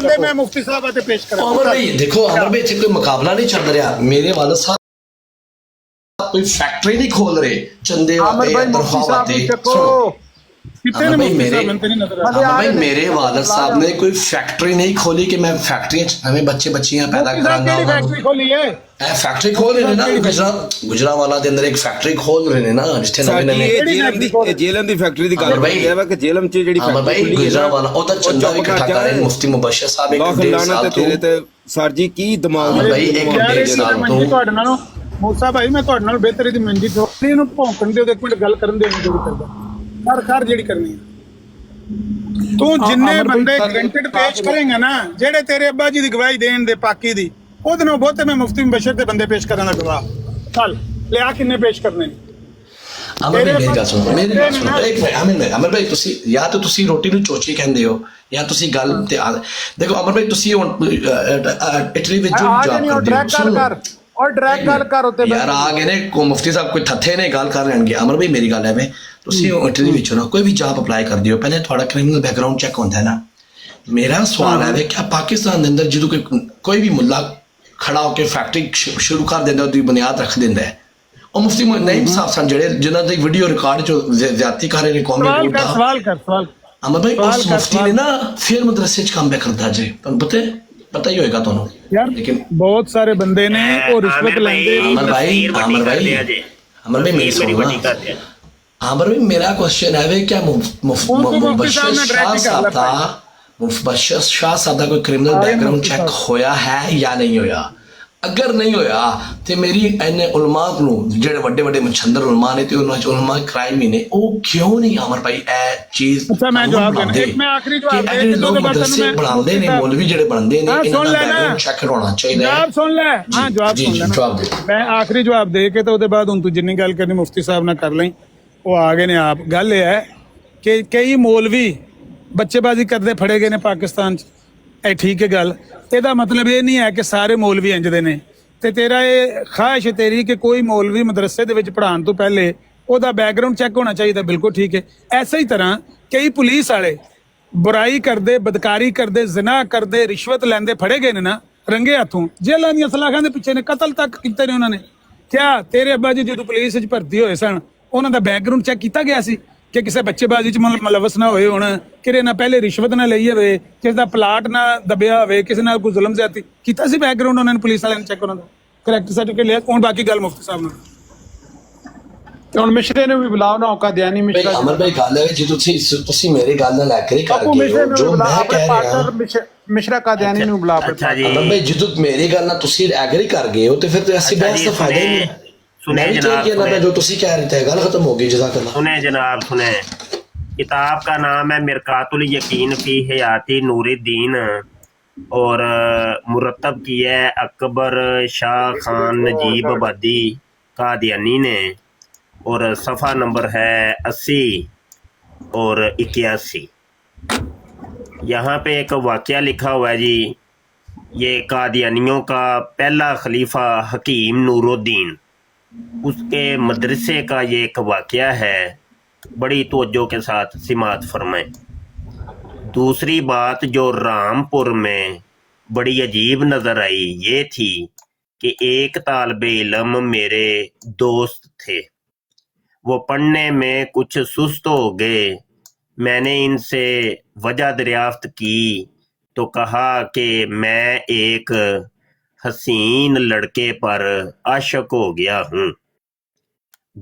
बंदे मैं मुफ्ती साहब आते पेश करा। अमर भाई देखो, अमर भाई इतने कोई मुकाबला नहीं चल रहा। मेरे वाले साहब कोई फैक्ट्री नहीं खोल रहे, चंदे आते तनख्वाह आते। अमर भाई मेरे वालिद साहब ने कोई फैक्ट्री नहीं खोली कि मैं फैक्ट्री हमें बच्चे बच्चियां पैदा करांगा। फैक्ट्री खोली है, फैक्ट्री खोल रहे ना गुजरावाला के अंदर एक फैक्ट्री खोल रहे ना, जिथे नवे जेलम दी फैक्ट्री दी गल है कि जेलम च जेडी अमर भाई गुजरावाला ओदा चंदा भी इकट्ठा कर रहे मुफ्ती मुबशर साहब एक 1.5 साल तेरे ते सर जी की दिमाग अमर भाई एक 1.5 साल तो ਤੁਹਾਡੇ ਨਾਲੋਂ ਮੂਸਾ ਭਾਈ ਮੈਂ ਤੁਹਾਡੇ ਨਾਲ ਬਿਹਤਰੀ ਦੀ ਮੰਜੀ ਥੋੜੀ ਇਹਨੂੰ ਭੌਂਕਣ ਦਿਓ, ਇੱਕ ਮਿੰਟ ਗੱਲ ਕਰਨ ਦਿਓ ਜਿਹੜੀ ਕਰਦਾ ਕਰ ਜਿਹੜੀ ਕਰਨੀ ਹੈ। ਤੂੰ ਜਿੰਨੇ ਬੰਦੇ ਗਰੰਟਡ ਪੇਸ਼ ਕਰੇਗਾ ਨਾ, ਜਿਹੜੇ ਤੇਰੇ ਅੱਬਾ ਜੀ ਦੀ ਗਵਾਹੀ ਦੇਣ ਦੇ ਪਾਕੀ ਦੀ, ਉਹਦੇ ਨਾਲ ਬਹੁਤੇ ਮੈਂ ਮੁਫਤੀ ਮੁਬਸ਼ਰ ਦੇ ਬੰਦੇ ਪੇਸ਼ ਕਰਾਂ ਦਾ ਗਵਾਹ। ਚੱਲ ਲਿਆ ਕਿੰਨੇ ਪੇਸ਼ ਕਰਨੇ ਨੇ? अमर भाई मेरी गल सुनो, मेरी गल सुनो एक मिनट। अमर भाई तुसी या तो तुसी रोटी ਨੂੰ ਚੋਚੀ ਕਹਿੰਦੇ ਹੋ ਜਾਂ ਤੁਸੀਂ ਗੱਲ ਤੇ ਦੇਖੋ। ਅਮਰ ਭਾਈ ਤੁਸੀਂ ਹੁਣ ਇਟਲੀ ਵਿੱਚ ਜੋ ਜੌਬ ਕਰਦੇ ਹੋ और ਡਰੈਗ ਗੱਲ ਕਰ ਉੱਤੇ ਯਾਰ ਆ ਗਏ ਨੇ ਕੋ ਮੁਫਤੀ ਸਾਹਿਬ ਕੋਈ ਥੱਥੇ ਨੇ ਗੱਲ ਕਰ ਲੈਣਗੇ। ਅਮਰ ਭਾਈ ਮੇਰੀ ਗੱਲ ਹੈ ਵੇ, ਤੁਸੀਂ ਇਟਲੀ ਵਿੱਚ ਨਾ ਕੋਈ ਵੀ ਜੌਬ ਅਪਲਾਈ ਕਰਦੇ ਹੋ, ਪਹਿਲੇ ਤੁਹਾਡਾ ਕ੍ਰਿਮੀਨਲ ਬੈਕਗ੍ਰਾਉਂਡ ਚੈੱਕ ਹੁੰਦਾ ਹੈ ਨਾ। ਮੇਰਾ ਸਵਾਲ ਹੈ ਵੇ ਕਿ ਪਾਕਿਸਤਾਨ ਦੇ ਅੰਦਰ ਜਦੋਂ ਕੋਈ ਵੀ ਮੁੱਲਾ ਖੜਾ ਹੋ ਕੇ ਫੈਕਟਰੀ ਸ਼ੁਰੂ ਕਰ ਦਿੰਦਾ, ਉਹਦੀ ਬੁਨਿਆਦ ਰੱਖ ਦਿੰਦਾ ਹੈ, ਉਹ ਮੁਫਤੀ ਨਈਮ ਸਾਹਿਬ ਸਨ ਜਿਹੜੇ ਜਿਨ੍ਹਾਂ ਦੀ ਵੀਡੀਓ ਰਿਕਾਰਡ ਚ ਜ਼ਿਆਦਤੀ ਕਰ ਰਹੇ ਨੇ ਕੌਮੀ ਕੋਰਟ ਦਾ। ਸਵਾਲ ਕਰ ਅਮਰ ਭਾਈ ਉਸ ਮੁਫਤੀ ਨੇ ਨਾ ਫਿਰ ਮਦਰਸੇ ਚ ਕੰਮ ਕਰਦਾ ਜੇ, ਤੁਹਾਨੂੰ पता ही होगा ਤੁਹਾਨੂੰ यार, लेकिन बहुत सारे बंदे ने वो रिश्वत लेंगे। अमर भाई मेरी सुनो ना। अमर भाई मेरा क्वेश्चन है वे क्या मुबशर शाह साहब का कोई क्रिमिनल बैकग्राउंड चेक होया है या नहीं होया? अगर नहीं होया तो मेरी इन्ने उलमा को ਜਿਹੜੇ ਵੱਡੇ ਵੱਡੇ ਮਛੰਦਰ ਉਲਮਾ ਨੇ ਤੇ ਉਹਨਾਂ ਚ ਉਲਮਾ ਕ੍ਰਾਈਮ ਹੀ ਨੇ, ਉਹ ਕਿਉਂ ਨਹੀਂ ਅਮਰ ਭਾਈ ਇਹ ਚੀਜ਼? ਅੱਛਾ ਮੈਂ ਜਵਾਬ ਦੇਣਾ, ਇੱਕ ਮੈਂ ਆਖਰੀ ਜਵਾਬ ਦੇ ਕੇ ਲੋਕ ਮਦਰਸੇ ਬਣਾਉਂਦੇ ਨੇ, ਮੌਲਵੀ ਜਿਹੜੇ ਬਣਦੇ ਨੇ, ਇਹਨਾਂ ਦਾ ਬੈਕਗ੍ਰਾਉਂਡ ਚੈੱਕ ਹੋਣਾ ਚਾਹੀਦਾ ਹੈ। ਜਵਾਬ ਸੁਣ ਲੈ। ਹਾਂ ਜਵਾਬ ਸੁਣ ਲੈ, ਜਵਾਬ ਦੇ। ਮੈਂ ਆਖਰੀ ਜਵਾਬ ਦੇ ਕੇ ਤੇ ਉਹਦੇ ਬਾਅਦ ਹੁਣ ਤੂੰ ਜਿੰਨੀ ਗੱਲ ਕਰਨੀ ਮੁਫਤੀ ਸਾਹਿਬ ਨਾਲ ਕਰ ਲਈ। ਉਹ ਆ ਗਏ ਨੇ ਆਪ। ਗੱਲ ਇਹ ਹੈ ਕਿ ਕਈ ਮੌਲਵੀ ਬੱਚੇਬਾਜ਼ੀ ਕਰਦੇ ਫੜੇ ਗਏ ਨੇ ਪਾਕਿਸਤਾਨ 'ਚ। ਇਹ ਠੀਕ ਹੈ ਗੱਲ, ਇਹਦਾ ਮਤਲਬ ਇਹ ਨਹੀਂ ਹੈ ਕਿ ਸਾਰੇ ਮੌਲਵੀ ਇੰਜ ਦੇ ਨੇ। ਤੇ ਤੇਰਾ ਇਹ ਖਾਹਿਸ਼ ਤੇਰੀ ਕਿ ਕੋਈ ਮੌਲਵੀ ਮਦਰਸੇ ਦੇ ਵਿੱਚ ਪੜ੍ਹਾਉਣ ਤੋਂ ਪਹਿਲੇ ਉਹਦਾ ਬੈਕਗ੍ਰਾਉਂਡ ਚੈੱਕ ਹੋਣਾ ਚਾਹੀਦਾ, ਬਿਲਕੁਲ ਠੀਕ ਹੈ। ਐਸੇ ਹੀ ਤਰ੍ਹਾਂ ਕਈ ਪੁਲਿਸ ਵਾਲੇ ਬੁਰਾਈ ਕਰਦੇ, ਬਦਕਾਰੀ ਕਰਦੇ, ਜ਼ਿਨਾ ਕਰਦੇ, ਰਿਸ਼ਵਤ ਲੈਂਦੇ ਫੜੇ ਗਏ ਨੇ ਨਾ ਰੰਗੇ ਹੱਥੋਂ, ਜੇਲ੍ਹਾਂ ਦੀਆਂ ਸਲਾਖਾਂ ਦੇ ਪਿੱਛੇ ਨੇ, ਕਤਲ ਤੱਕ ਕੀਤੇ ਨੇ ਉਹਨਾਂ ਨੇ। ਕਿਆ ਤੇਰੇ ਅੱਬਾ ਜੀ ਜਦੋਂ ਪੁਲਿਸ 'ਚ ਭਰਤੀ ਹੋਏ ਸਨ, ਉਹਨਾਂ ਦਾ ਬੈਕਗ੍ਰਾਉਂਡ ਚੈੱਕ ਕੀਤਾ ਗਿਆ ਸੀ ਕਿ ਕਿਸੇ ਬੱਚੇਬਾਜ਼ੀ 'ਚ ਮਲਵਸ ਨਾ ਹੋਏ ਹੋਣ, ਕਿਰੇ ਨਾ ਪਹਿਲੇ ਰਿਸ਼ਵਤ ਨਾ ਲਈ ਹੋਵੇ, ਕਿਸੇ ਦਾ ਪਲਾਟ ਨਾ ਦਬਿਆ ਹੋਵੇ, ਕਿਸੇ ਨਾਲ ਕੋਈ ਜ਼ੁਲਮ ਜ਼ਿਆਦਤੀ ਕੀਤਾ ਸੀ? ਬੈਕਗ੍ਰਾਉਂਡ ਉਹਨਾਂ ਨੇ ਪੁਲਿਸ ਵਾਲਿਆਂ ਨੇ ਚੈੱਕ ਉਹਨਾਂ ਦਾ ਕਰੈਕਟ ਸਰਟੀਫਿਕੇਟ ਲਿਆ। ਹੁਣ ਬਾਕੀ ਗੱਲ ਮੁਫਤੀ ਸਾਹਿਬ ਨਾਲ ਹੁਣ ਮਿਸ਼ਰੇ ਨੂੰ ਵੀ ਬੁਲਾਓ ਨਾ, ਔਕਾ ਦਿਆਨੀ ਮਿਸ਼ਰਾ। ਅਮਰ ਭਾਈ ਗੱਲ ਹੈ ਜੀ, ਤੁਸੀਂ ਮੇਰੀ ਗੱਲ ਨਾਲ ਐਗਰੀ ਕਰ ਗਏ ਹੋ ਜੋ ਮੈਂ ਕਹਿ ਰਿਹਾ। ਮਿਸ਼ਰਾ ਕਾਦੀਆਨੀ ਨੂੰ ਬੁਲਾ। ਅੱਛਾ ਜੀ ਅਮਰ ਭਾਈ ਜਦੋਂ ਮੇਰੀ ਗੱਲ ਨਾਲ ਤੁਸੀਂ ਐਗਰੀ ਕਰ ਗਏ ਹੋ ਤੇ ਫਿਰ ਤੇ ਅਸੀਂ ਬਹਿਸ ਦਾ ਫਾਇਦਾ ਹੀ ਨਹੀਂ। सुने जनाब, जो तुसी कह रहे थे गल खत्म हो गई। जज़ाकल्लाह। सुने जनाब, सुने। किताब का नाम है मिरकातुल यकीन फी हयाती नूरुद्दीन और मुरतब की है अकबर शाह खान नजीब आबादी कादियानी ने, और सफ़ा नंबर है 80 और 81। यहाँ पे एक वाक़या लिखा हुआ है जी। ये कादियानियों का पहला खलीफा हकीम नूरुद्दीन, उसके मदरसे का ये एक वाक़या है, बड़ी तवज्जो के साथ सिमात फरमाएं। दूसरी बात जो रामपुर में बड़ी अजीब नज़र आई ये थी कि एक तालिब इल्म मेरे दोस्त थे, वो पढ़ने में कुछ सुस्त हो गए। मैंने इनसे वजह दरियाफ्त की तो कहा कि मैं एक हसीन लड़के पर आशिक हो गया हूँ।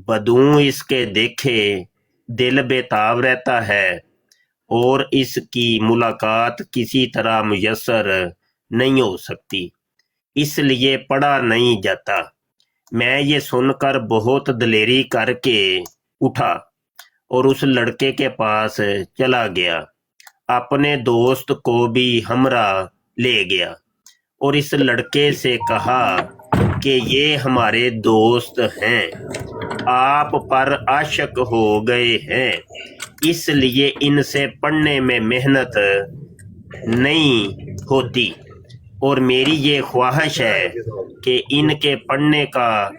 बदू इसके देखे दिल बेताब रहता है और इसकी मुलाकात किसी तरह मुयस्सर नहीं हो सकती, इसलिए पढ़ा नहीं जाता। मैं ये सुनकर बहुत दिलेरी करके उठा और उस लड़के के पास चला गया, अपने दोस्त को भी हमरा ले गया और इस लड़के से कहा कि ये हमारे दोस्त हैं, आप पर आशिक हो गए हैं, इसलिए इनसे पढ़ने में मेहनत नहीं होती और मेरी ये ख्वाहिश है कि इनके पढ़ने का।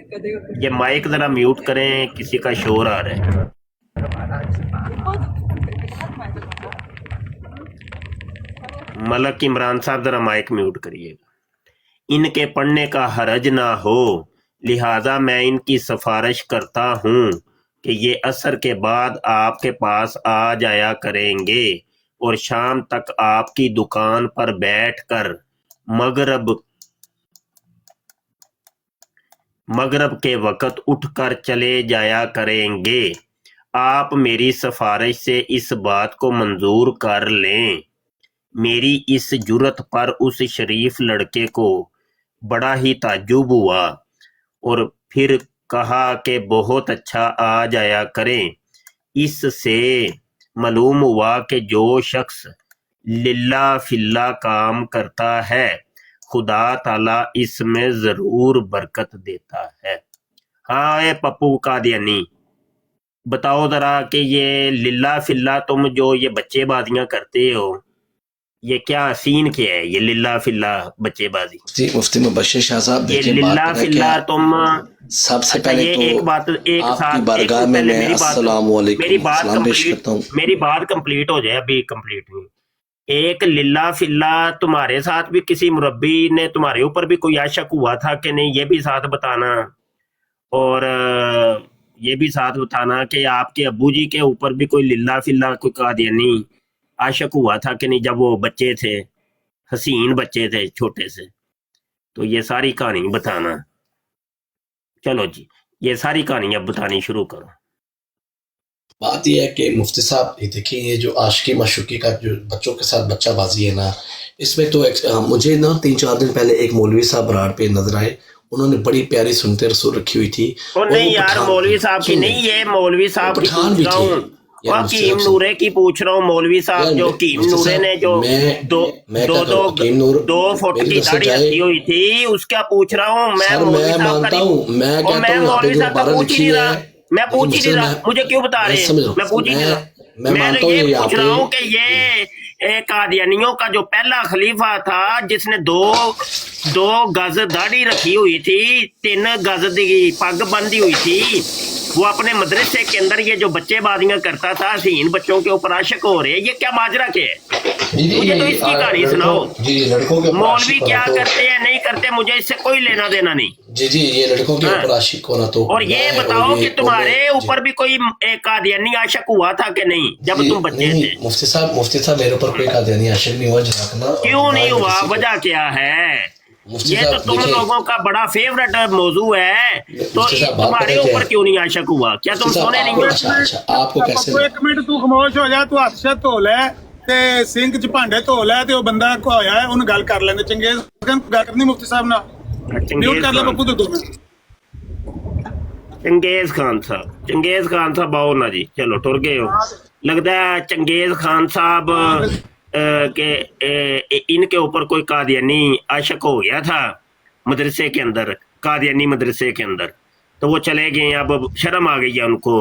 ये माइक ज़रा म्यूट करें, किसी का शोर आ रहा है। मलक इमरान साहब जरा माइक म्यूट करिएगा। इनके पढ़ने का हरज ना हो, लिहाजा मैं इनकी सिफारिश करता हूँ कि ये असर के बाद आपके पास आ जाया करेंगे और शाम तक आपकी दुकान पर बैठकर मगरब के वक़्त उठकर चले जाया करेंगे। आप मेरी सिफारिश से इस बात को मंजूर कर लें। मेरी इस जुर्रत पर उस शरीफ लड़के को बड़ा ही ताज्जुब हुआ और फिर कहा कि बहुत अच्छा, आ जाया करें। इससे मालूम हुआ कि जो शख्स लिल्ला फिल्ला काम करता है खुदा ताला इसमें जरूर बरकत देता है। हाँ ए पप्पू कादियानी, बताओ जरा कि ये लिल्ला फिल्ला तुम जो ये बच्चेबाजियां करते हो, ये क्या सीन क्या है? ये लिल्ला फिल्ला बच्चेबाजी, जी मुफ्ती मुबश्शिर शाह साहब, ये देखिए लिल्ला बात फिल्ला तुम सबसे अच्छा, पहले ये तो एक बात एक आपकी साथ बारगाह एक में पहले मैं मेरी बात अस्सलामुअलैकुम सलाम पेश करता हूँ। मेरी बात कंप्लीट हो जाए, अभी कंप्लीट नहीं। एक लिल्ला फिल्ला तुम्हारे साथ भी किसी मुरब्बी ने तुम्हारे ऊपर भी कोई आशक हुआ था कि नहीं, ये भी साथ बताना। और ये भी साथ बताना कि आपके अब्बू जी के ऊपर भी कोई लिल्ला फिल्ला कोई कादियानी आशक हुआ था कि नहीं, जब वो बच्चे थे, हसीन बच्चे थे छोटे से। तो ये सारी कहानी बताना। चलो जी, ये सारी कहानी अब बतानी शुरू करो। बात यह है कि मुफ्ती साहब ये देखिए, ये जो आशिकी मशूकी का जो बच्चों के साथ बच्चाबाजी है ना, इसमें तो मुझे ना 3-4 दिन पहले एक मौलवी साहब बराड़ पे नजर आए। उन्होंने बड़ी प्यारी सुनते रसूल रखी हुई थी। और नहीं यार, मौलवी साहब की नहीं, ये मौलवी साहब की पूछ रहा हूँ, हकीम नूरे की पूछ रहा हूँ। मौलवी साहब जो हकीम नूरे ने जो दो फुट की दाढ़ी रखी हुई थी, उसका पूछ रहा हूँ मैं। मैं मानता हूँ, मैं कहता हूँ मौलवी साहब का पूछ ही नहीं रहा, मैं पूछ ही नहीं रहा, मुझे क्यों बता रहे हैं? मैं पूछ ही नहीं रहा, मैं तो ये पूछ रहा हूँ कि ये कादियानियों का जो पहला खलीफा था जिसने दो गज दाढ़ी रखी हुई थी, 3 गज की पग बंधी हुई थी, वो अपने मदरसे के अंदर ये जो बच्चेबाजियां करता था, हसीन बच्चों के ऊपर आशिक हो रहे हैं, ये क्या माजरा के है? मुझे तो इसकी कहानी सुनाओ। मौलवी क्या करते हैं नहीं करते, मुझे इससे कोई लेना देना नहीं। जी ये लड़कों के ऊपर आशिक होना तो। और ये बताओ कि तुम्हारे ऊपर भी कोई कादियानी आशिक हुआ था कि नहीं जब तुम बच्चे थे? मुफ्ती साहब मेरे ऊपर कोई कादियानी आशिक नहीं हुआ जनाब। क्यों नहीं हुआ, वजह क्या है? ये तो तुम लोगों का बड़ा फेवरेट मौजू है, तो तुम्हारे ऊपर क्यों नहीं आशिक हुआ? क्या तुम सोने नहीं? आपको कैसे? एक मिनट तू खामोश हो जा, तू हथ से धो लै ते सिंक च भांडे धो लै ते ओ बंदा को होया है ਉਹਨੂੰ ਗੱਲ ਕਰ ਲੈਂਦੇ। ਚੰਗੇਜ਼ ਗੱਲ ਕਰਨੀ ਮੁਫਤੀ ਸਾਹਿਬ ਨਾਲ, ਮਿਊਟ ਕਰ ਲੈ ਬੱਪੂ ਤੇ 2 ਮਿੰਟ। चंगेज खान साहब आओ ना जी, चलो टुर गए हो लगता है। चंगेज खान साहब के इनके ऊपर कोई कादियानी आशिक हो गया था मदरसे के अंदर, कादियानी मदरसे के अंदर, तो वो चले गए। अब शर्म आ गई है उनको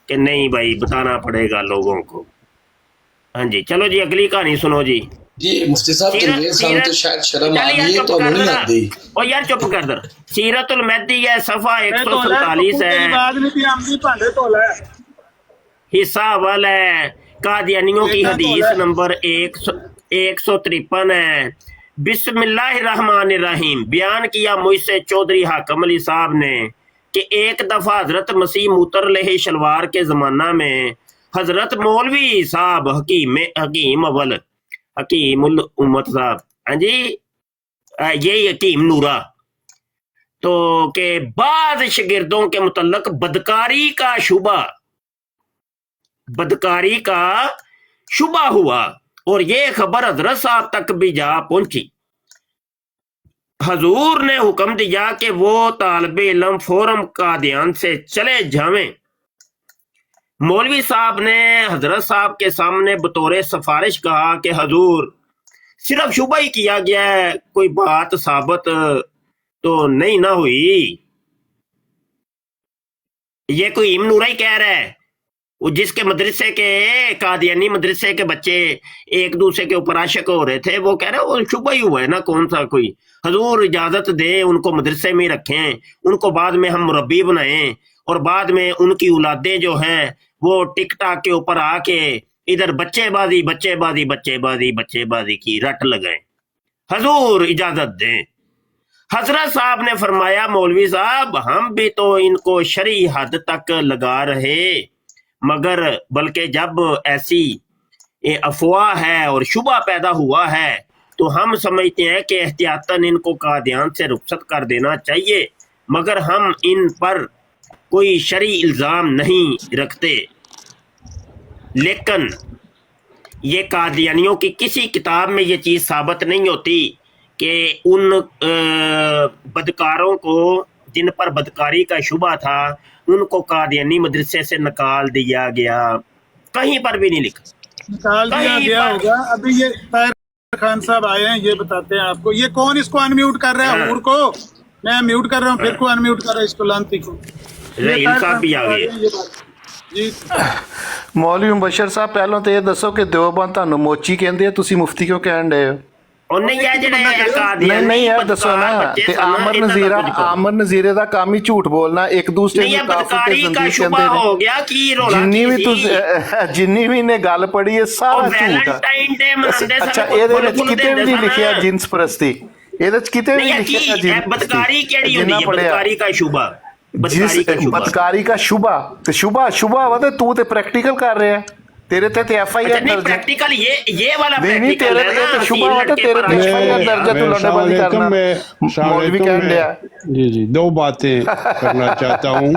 कि नहीं भाई बताना पड़ेगा लोगों को। हाँ जी, चलो जी अगली कहानी सुनो जी। जी मुफ्ती साहब तो शायद शर्म आ गई तो नहीं आती। ओ यार चुप कर दर। सीरतुल महदी है, सफा 147 है, हिस्सा अव्वल है, कादियानियों की हदीस नंबर 153 है। बिस्मिल्लाहिर्रहमानिर्रहीम। बयान किया मुझसे चौधरी हाकम अली साहब ने कि एक दफा हजरत मसीह मूतर लहे शलवार के जमाना में हजरत मौलवी साहब हकीम अव्वल हकीमुल उम्मत साहब, हाँ जी यही हकीम नूरा, तो के बाद शागिर्दों के मुतल्लक बदकारी का शुबा हुआ और ये खबर हजरत साहब तक भी जा पहुंची। हजूर ने हुक्म दिया कि वो तालिबे इल्म फौरन कादियान से चले जावें। मौलवी साहब ने हजरत साहब के सामने बतौर सिफारिश कहा कि हजूर सिर्फ शुबा ही किया गया है, कोई बात साबित तो नहीं ना हुई। ये कोई इम नूरा ही कह रहा है, वो जिसके मदरसे के कादियानी मदरसे के बच्चे एक दूसरे के ऊपर आशिक हो रहे थे, वो कह रहे वो शुबा ही हुआ है ना, कौन सा कोई। हजूर इजाजत दे, उनको मदरसे में रखें, उनको बाद में हम मुरब्बी बनाएं और बाद में उनकी औलादें जो हैं वो टिक टाक के ऊपर आके इधर बच्चेबाजी बच्चेबाजी बच्चेबाजी बच्चेबाजी की रट लगाए। हजूर इजाजत दें। हजरत साहब ने फरमाया मौलवी साहब हम भी तो इनको शरई हद तक लगा रहे, मगर बल्कि जब ऐसी अफवाह है और शुबा पैदा हुआ है तो हम समझते हैं कि एहतियातन इनको कादियान से रुखसत कर देना चाहिए, मगर हम इन पर कोई शरई इल्ज़ाम नहीं रखते। लेकिन ये कादियानियों की किसी किताब में ये चीज़ साबित नहीं होती कि उन बदकारों को जिन पर बदकारी का शुबा था उनको कादियानी मदरसे से निकाल दिया गया। कहीं पर भी नहीं लिखा। निकाल दिया कहीं गया पर- होगा। अभी ये ताहिर खान साहब आए हैं, ये बताते हैं आपको। ये कौन इसको अनम्यूट कर रहा है? हूर को मैं म्यूट कर रहा हूँ, फिर को अनम्यूट कर रहा है इसको, लांती को। रहीम साहब भी आ गए। जी ਮੌਲਵੀ ਮੁਬਸ਼ਰ ਸਾਹਿਬ ਪਹਿਲਾਂ ਤਾਂ ਇਹ ਦੱਸੋ ਕਿ ਦਿਓਬੰਦ ਤੁਹਾਨੂੰ ਮੋਚੀ ਕਹਿੰਦੇ ਆ, ਤੁਸੀਂ ਮੁਫਤੀ ਕਿਉਂ ਕਹਿਣ ਡਏ ਹੋ? और नहीं है ਜਿਹੜੇ ਨਹੀਂ ਨਹੀਂ ਯਾਰ ਦੱਸੋ ਨਾ। ਤੇ ਆਮਰ ਨਜ਼ੀਰੇ ਦਾ ਕੰਮ ਹੀ ਝੂਠ ਬੋਲਣਾ, ਇੱਕ ਦੂਸਰੇ नहीं है ਨੂੰ ਕਾਫਰ ਤੇ बदकारी का ਜ਼ੰਦੀਕ शुबा ਕਹਿੰਦੇ हो ਨੇ। गया कि रोला ਜਿੰਨੀ ਵੀ की ਤੁਸੀਂ ਜਿੰਨੀ ਵੀ ਨੇ ਗੱਲ ਪੜੀ ਇਹ ਸਾਰਾ ਝੂਠ ਆ। ਵੈਲੈਂਟਾਈਨ ਡੇ ਮਨਾਉਂਦੇ ਅੱਛਾ ਇਹਦੇ ਵਿੱਚ ਕਿਤੇ ਵੀ ਨਹੀਂ ਲਿਖਿਆ ਜਿੰਸ ਪ੍ਰਸਤੀ, ਇਹਦੇ ਵਿੱਚ ਕਿਤੇ ਵੀ नहीं ਨਹੀਂ है ਲਿਖਿਆ कि ਜਿੰਸ बदकारी केड़ी ਜਿੰਨਾ होती है? ਪੜਿਆ बदकारी का शुबा, ਜਿਸ बदकारी का शुबा। ਬਦਕਾਰੀ ਦਾ ਸ਼ੁਭਾ ਤੇ ਸ਼ੁਭਾ ਵਾ ਤੇ ਤੂੰ ਤੇ ਪ੍ਰੈਕਟੀਕਲ ਕਰ ਰਿਹਾ, ਤੇਰੇ ਤੇ ਐਫ ਆਈ अच्छा ਆਰ नहीं ਦਰਜ ਹੈ। प्रैक्टिकल ये वाला नहीं नहीं प्रैक्टिकल तेरे है ना। तो शुभा होता तेरे तो लड़के एफआईआर पर- दर्ज है, तू लौंडेबाजी करना मौलवी कहने दिया। जी जी, दो बातें करना चाहता हूँ।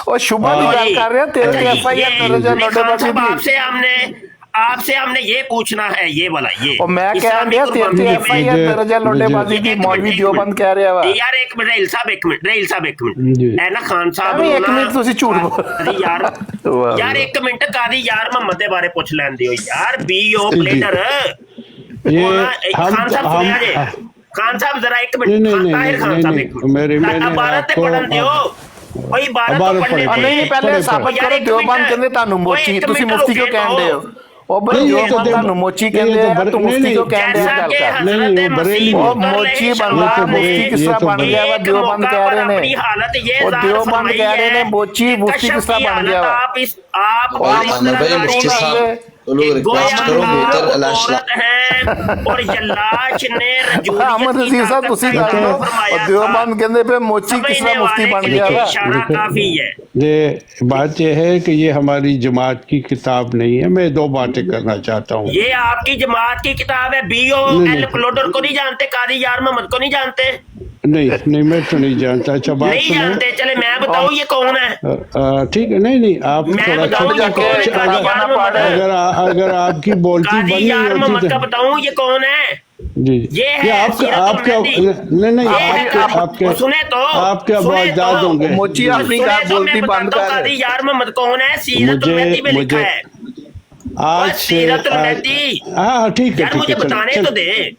और शुभा भी बात कर रहे हैं, तेरे तो एफआईआर दर्ज है, लौंडेबाजी भी। आपसे हमने ये पूछना है, ये वाला ये और मैं कह इस्लामी रहा तेरे तो कुर्बानी में- एफआईआर दर्ज है, लौंडेबाजी की। मौलवी दियोबंद कह रहा है यार एक मिनट रहील साहब, एक मिनट रहील साहब, एक जी। मिनट है ना खान साहब अभी ਨੂੰ एक ना- मिनट ਤੁਸੀਂ ਝੂਠ ਬੋਲ- अरे यार वाह, यार एक मिनट कादी यार मोहम्मद ਦੇ ਬਾਰੇ ਪੁੱਛ ਲੈਂਦੇ ਹੋ यार। बीओ प्लेटर ये खान साहब सुनिया जे खान साहब जरा एक नहीं, मिनट नहीं, ताहिर खान नहीं, साहब नहीं, एक मिनट मैंने इबारत आपको- पढ़न दियो भाई, इबारत इबारत तो पढ़ने पढ़े। नहीं नहीं पहले पढ़े, साबित यार करो एक दियोबंद मिनट। ਕਹਿੰਦੇ ਤੁਹਾਨੂੰ ओए, ਮੋਚੀ, एक ਤੁਸੀਂ मिनट ਮੁਫਤੀ ਕਿਉਂ रुके ਕਹਿੰਦੇ तो। ਹੋ? ਉਹ ਬਈ नहीं, ये तो ਦਿयोਬੰਦ ਤੁਹਾਨੂੰ ਮੋਚੀ ਕਹਿੰਦੇ ਆ, ਤੂੰ ਮੁਫਤੀ ਕਿਉਂ ਕਹਿੰਦੇ ਆ? जैसा ਗੱਲ कि ਕਰ। नहीं, हजरत वो बरेली मसीह में। ਉਹ उतर ਮੋਚੀ रहे बनवा शलवार में मुफ्ती किस तरह बन गया वा? एक दियोबंद मौका कह पर रहे ने अपनी हालत ये और ज़ाहिर दियोबंद फरमाई कह रहे है ने मोची कि मुफ्ती किस तरह कशफ बन की गया वा? हालत आप और इस अमर तरह भाई का मुफ्ती होगा साहब लोग कि रिक्वेस्ट गोया करो बेहतर लोग अलाश औरत हैं और जल्लाश ने रजूलियत अहमद की नजीर साहब ताकत ਤੁਸੀਂ का ਦੱਸ इज़हार ਦਿਓ फरमाया और था। दियोबंद ਕਹਿੰਦੇ ਪਏ ਮੋਚੀ ਕਿਸ समझने ਤਰह मुफ्ती वाले बन के गया लिए वा? इशारा काफी है। ये बात यह है कि ये हमारी जमात की किताब नहीं है। मैं दो बातें करना चाहता हूँ। ये आपकी जमात की किताब है। बीओ नहीं, एल प्लोडर को नहीं जानते, कादी यार मोहम्मद को नहीं जानते? नहीं मैं तो नहीं जानता। अच्छा बात नहीं सुनो। जानते, चले मैं बताऊं ये कौन है। ठीक है, नहीं आप मैं थोड़ा बताऊं ये जाके कौन है? कादी यार मोहम्मद। अगर आपकी बोलती कादी बनी यार मोहम्मद होती का तो बताऊं ये कौन है? जी ये है आपके सीरत आपके मेहदी। नहीं ये है कादी- आपके सुने तो आपके सुने आवाज़ तो। होंगे। मोची अपनी सुने बात तो बोलती मैं बंद बताता हूं कर। कादी यार मोहम्मद कौन है। सीरत मेहदी में लिखा है। आज से सीरत मेहदी। हाँ ठीक है यार मुझे बताने तो दे।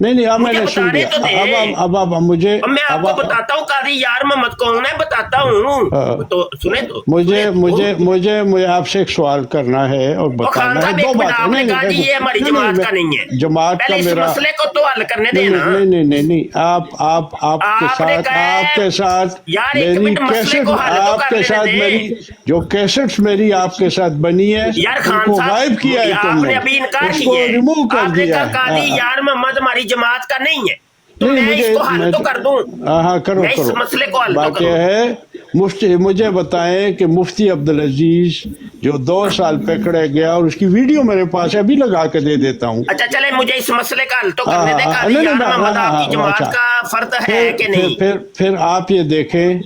नहीं अब मुझे मैंने सुन बताने लिया। तो दे। अब मुझे अब मैं आपको बताता हूँ कादी यार मोहम्मद कौन है, बताता हूँ तो सुने तो। मुझे आपसे एक सवाल करना है और बताना है। साहब दो एक मिनट, बातें। आपने कहा जी ये हमारी जमात का नहीं है। जमात का पहले इस मेरा मसले को तो हल करने देना। नहीं आपके आपने साथ कहा है- आपके साथ यार एक मेरी मिनट, मसले कैसेट को हल तो आपके करने साथ दे। मेरी जो कैसेट्स मेरी आपके साथ बनी है यार खान उनको साहब गायब किया है आपने तुमने, अभी इनकार उसको किया है। रिमूव कर आपने दिया कहा कादी है। यार मोहम्मद हमारी जमात का नहीं है, तो नहीं, मैं मुझे- इसको हल मैं तो कर दूं। हाँ करो मैं इस करो। मसले को हल तो बात करूं। यह है मुझे बताएं कि मुफ्ती अब्दुल अजीज जो 2 साल पकड़े गया और उसकी वीडियो मेरे पास है, अभी लगा के दे देता हूँ। अच्छा चले मुझे इस मसले का हल तो करने दे। हाँ, कादी नहीं, यार नहीं, मोहम्मद हाँ, आपकी हाँ, जमात अच्छा। का फर्द है कि नहीं? फिर आप ये देखें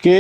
कि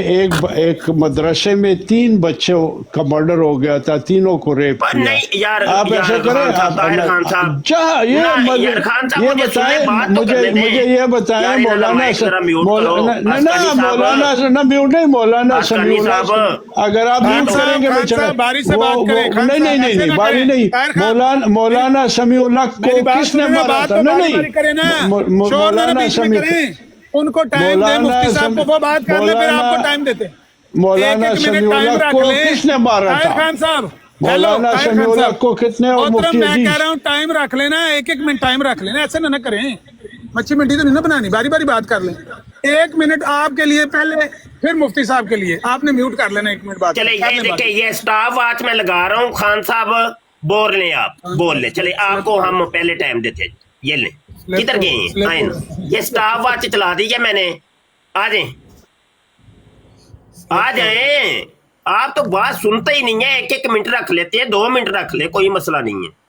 एक मदरसे में 3 बच्चों का मर्डर हो गया था, तीनों को रेप पर किया। नहीं यार, आप यार ऐसे खान करें साहब, ताहिर खान साहब। यार खान साहब, ये मुझे सुने, बात तो करने बताएं दें। मुझे ये बताएं यार इधर मौलाना माइक जरा म्यूट करो। मौलाना ना म्यूट नहीं, मौलाना असकनी समीउल्लाह साहब। अगर आप म्यूट साहब, करेंगे खान मैं चला साहब, बारी से बात करें, खान नहीं साहब, नहीं ऐसे नहीं ना बारी करें। नहीं। ताहिर खान- मौलाना समीउल्लाह मेरी को बात किसने सुनिए, मारा बात था? तो नहीं बारी करें ना। नहीं शोर ना मौलाना बीच में समी करें। उनको टाइम दे, मुफ्ती साहब को वो बात कर ले, फिर आपको टाइम देते। मौलाना एक-एक मिनट समीउल्लाह टाइम को रख ले। किसने मारा ताहिर था? खान साहब, मौलाना हेलो, ताहिर खान समीउल्लाह साहब। को कितने और मोहतरम, मुफ्ती मैं अजीज? कह रहा हूँ टाइम रख लेना, 1-1 मिनट टाइम रख लेना, ऐसे ना करें। मच्छी मंडी तो नहीं ना बनानी, बारी बारी बात कर लें। 1 मिनट आपके लिए पहले, फिर मुफ्ती साहब के लिए। आपने म्यूट कर लेना 1 मिनट बाद। चले ये देखिए, ये स्टॉप वॉच मैं लगा रहा हूँ, खान साहब बोल लें, आप बोल लें। चले आपको हम पहले टाइम देते हैं, ये लें। किधर गए हैं? आए ना, ये स्टॉप वॉच चला दी है मैंने। आ जाए, आ जाए। आप तो बात सुनते ही नहीं है, 1-1 मिनट रख लेते हैं, 2 मिनट रख ले, कोई मसला नहीं है।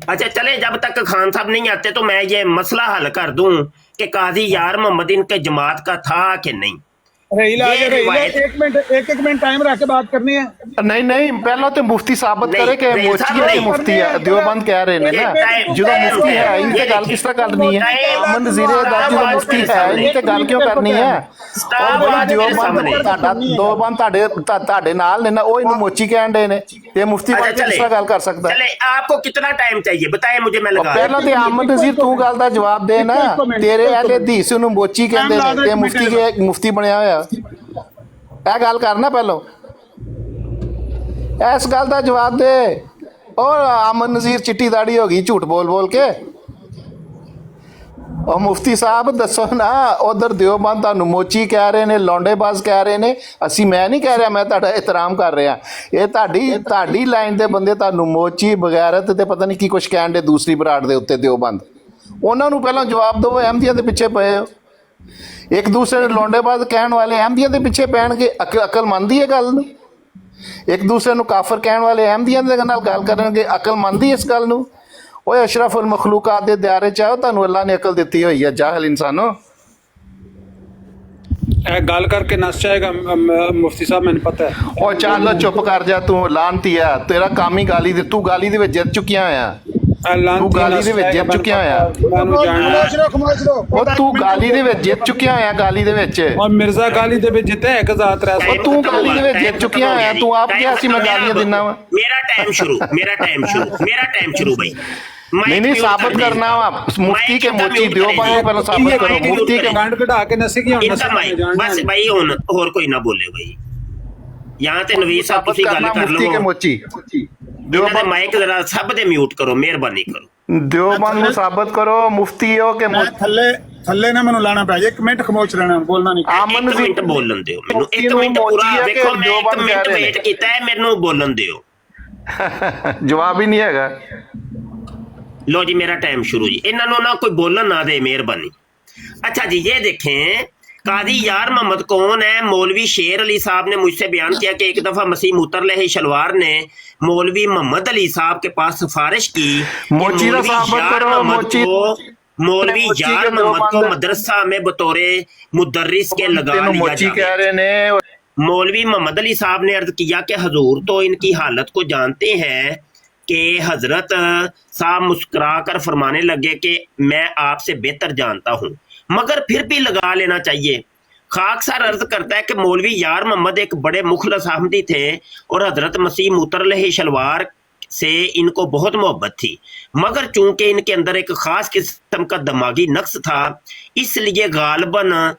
अच्छा चले, जब तक खान साहब नहीं आते तो मैं ये मसला हल कर दूं कि काजी यार मोहम्मद इनके जमात का था कि नहीं। रहीला ये रहीला, रिवायत- 1 मिनट टाइम रख के बात करनी है। ਨਹੀਂ ਨਹੀਂ ਪਹਿਲਾਂ ਤੇ ਮੁਫਤੀ ਸਾਬਤ ਨਹੀਂ, ਕਰੇ ਕਿ ਨਹੀਂ, ਮੋਚੀ ਸਾਹਿਬ ਹੈ ਨਹੀਂ। ਮੁਫਤੀ ਹੈ, ਦਿਓਬੰਦ ਕਹਿ ਰਹੇ ਨੇ ਨਾ, ਟਾਈਮ- ਜਦੋਂ ਟਾਈਮ ਮੁਫਤੀ ਹੈ ਇਹ ਇਹ ਗੱਲ ਕਿਸ ਤਰ੍ਹਾਂ ਕਰਨੀ ਹੈ? ਟਾਈਮ- ਅਮਨ ਨਜ਼ੀਰੇ ਦਾ ਜਦੋਂ ਮੁਫਤੀ ਹੈ ਇਹ ਤੇ ਗੱਲ ਕਿਉਂ ਕਰਨੀ ਹੈ? ਸਟਾਫ ਉਹ ਬਈ ਵਾਲੇ ਦੇ ਦਿਓਬੰਦ ਸਾਹਮਣੇ। ਤੁਹਾਡਾ ਦਿਓਬੰਦ ਤੁਹਾਡੇ ਨਾਲ ਨੇ ਨਾ, ਉਹ ਇਹਨੂੰ ਮੋਚੀ ਕਹਿਣ ਦੇ ਨੇ ਤੇ ਮੁਫਤੀ अच्छा ਬਾਰੇ ਕਿਸ ਤਰ੍ਹਾਂ ਗੱਲ ਕਰ ਸਕਦਾ? चले, आपको कितना टाइम चाहिए बताएं मुझे, मैं लगा ਪਹਿਲਾਂ ਤੇ ਅਮਨ ਨਜ਼ੀਰ ਤੂੰ ਗੱਲ ਦਾ ਜਵਾਬ ਦੇ ਨਾ। ਤੇਰੇ ਅਹਲੇ ਹਦੀਸ ਨੂੰ ਮੋਚੀ ਕਹਿੰਦੇ ਨੇ ਤੇ ਮੁਫਤੀ ਬਣਿਆ ਹੋਇਆ। ਇਹ ਗੱਲ ਕਰਨਾ ਪਹਿਲਾਂ, ਇਸ ਗੱਲ ਦਾ ਜਵਾਬ ਦੇ। ਔਰ ਅਮਨ ਨਜ਼ੀਰ ਚਿੱਟੀ ਦਾੜੀ ਹੋ ਗਈ ਝੂਠ ਬੋਲ ਬੋਲ ਕੇ। ਉਹ ਮੁਫਤੀ ਸਾਹਿਬ ਦੱਸੋ ਨਾ, ਉਧਰ ਦਿਓਬੰਦ ਤੁਹਾਨੂੰ ਮੋਚੀ ਕਹਿ ਰਹੇ ਨੇ, ਲੌਂਡੇਬਾਜ਼ ਕਹਿ ਰਹੇ ਨੇ। ਮੈਂ ਨਹੀਂ ਕਹਿ ਰਿਹਾ, ਮੈਂ ਤੁਹਾਡਾ ਇਹਤਰਾਮ ਕਰ ਰਿਹਾ। ਇਹ ਤੁਹਾਡੀ ਲਾਈਨ ਦੇ ਬੰਦੇ ਤੁਹਾਨੂੰ ਮੋਚੀ ਬਗੈਰਤ ਤੇ ਪਤਾ ਨਹੀਂ ਕੀ ਕੁਛ ਕਹਿਣ ਦੇ ਦੂਸਰੀ ਬਰਾੜ ਦੇ ਉੱਤੇ ਦਿਓਬੰਦ। ਉਹਨਾਂ ਨੂੰ ਪਹਿਲਾਂ ਜਵਾਬ ਦਿਓ, ਅਹਿਮਦੀਆਂ ਦੇ ਪਿੱਛੇ ਪਏ ਹੋ। ਇੱਕ ਦੂਸਰੇ ਨੂੰ ਲੌਂਡੇਬਾਜ਼ ਕਹਿਣ ਵਾਲੇ ਅਹਿਮਦੀਆਂ ਦੇ ਪਿੱਛੇ ਪੈਣਗੇ। ਅਕਲ ਮੰਨਦੀ ਹੈ ਗੱਲ ਨੂੰ? ਇੱਕ ਦੂਸਰੇ ਨੂੰ ਕਾਫਰ ਕਹਿਣ ਵਾਲੇ ਅਹਿਮਦੀਆਂ ਦੇ ਨਾਲ ਗੱਲ ਕਰਨਗੇ। ਅਕਲ ਮੰਨਦੀ ਇਸ ਗੱਲ ਨੂੰ? ਓਏ ਅਸ਼ਰਫੁਲ ਮਖਲੂਕਾਤ ਦੇ ਦਾਇਰੇ ਚ ਆਓ, ਤੁਹਾਨੂੰ ਅੱਲਾ ਨੇ ਅਕਲ ਦਿੱਤੀ ਹੋਈ ਹੈ ਜਾਹਲ ਇਨਸਾਨੋ। ਗੱਲ ਕਰਕੇ ਨਸ ਜਾਏਗਾ ਮੁਫਤੀ ਸਾਹਿਬ, ਮੈਨੂੰ ਪਤਾ ਹੈ। ਉਹ ਚੱਲ ਚੁੱਪ ਕਰ ਜਾ ਤੂੰ, ਲਾਨਤੀ ਆ, ਤੇਰਾ ਕੰਮ ਹੀ ਗਾਲੀ ਦੇ। ਤੂੰ ਗਾਲੀ ਦੇ ਵਿੱਚ ਜਿੱਤ ਚੁੱਕਿਆ ਹੋਇਆ। ਤੂੰ ਗਾਲੀ ਦੇ ਵਿੱਚ ਜਿੱਤ ਚੁੱਕਿਆ ਹੋਇਆ। ਮੈਨੂੰ ਜਾਣਦਾ। ਉਹ ਤੂੰ ਗਾਲੀ ਦੇ ਵਿੱਚ ਜਿੱਤ ਚੁੱਕਿਆ ਹੋਇਆ, ਗਾਲੀ ਦੇ ਵਿੱਚ। ਔਰ ਮਿਰਜ਼ਾ ਗਾਲੀ ਦੇ ਵਿੱਚ ਜਿੱਤਿਆ 1300। ਉਹ ਤੂੰ ਗਾਲੀ ਦੇ ਵਿੱਚ ਜਿੱਤ ਚੁੱਕਿਆ ਹੋਇਆ। ਤੂੰ ਆਪ ਕਿਹਾ ਸੀ ਮੈਂ ਗਾਲੀਆਂ ਦਿੰਦਾ ਵਾ। मेरा टाइम शुरू भाई। नहीं साबित करना वा मुफ्ती के मोची दियोबंद को पहले साबित करो। मुफ्ती के ਗੰਢ ਕਢਾ ਕੇ ਨਸੇ ਕੀ इनका माइक बस भाई हुन होर कोई ना बोले भाई। यहाँ ते नवीस साहब तुसी गल कर मुफ्ती के लो। मोची इन्हां दे माइक जरा सब दे म्यूट करो, मेहरबानी करो। दियोबंद को साबित करो मुफ्ती हो के मैं थल्ले ना मैनू लाना पै 1 मिनट खमोच रहना, बोलना नहीं। आमन एक मिनट बोलन दियो मैनू, 1 मिनट पूरा देखो, मैं 1 मिनट वेट कीता है, मैनू बोलन दियो। जवाब ही नहीं हैगा। लो जी मेरा टाइम शुरू जी। इन्होंने ना कोई बोलन ना दे, मेहरबानी। अच्छा जी ये देखें, कादी यार मोहम्मद कौन है? मौलवी शेर अली साहब ने मुझसे बयान किया कि एक दफा मसीह मुतरलह शलवार ने मौलवी मोहम्मद अली साहब के पास सिफारिश की कि मोची का साबित करो, मोची मौलवी मोची यार के मोहम्मद को दियोबंद मदरसा में बतौरे मुदर्रिस के लगा तेनू लिया मोची जाए। कह रहे ने। मौलवी मोहम्मद अली साहब ने अर्ज किया कि हजूर तो इनकी हालत को जानते हैं कि हजरत साहब मुस्कुरा कर फरमाने लगे कि मैं आपसे बेहतर जानता हूँ, मगर फिर भी लगा लेना चाहिए। खाकसार अर्ज करता है कि मौलवी यार मोहम्मद एक बड़े मुखलस अहमदी थे और हजरत मसीह मुतरलह शलवार से इनको बहुत मोहब्बत थी, मगर चूंकि इनके अंदर एक खास किस्म का दिमागी नक्स था, इसलिए गालबन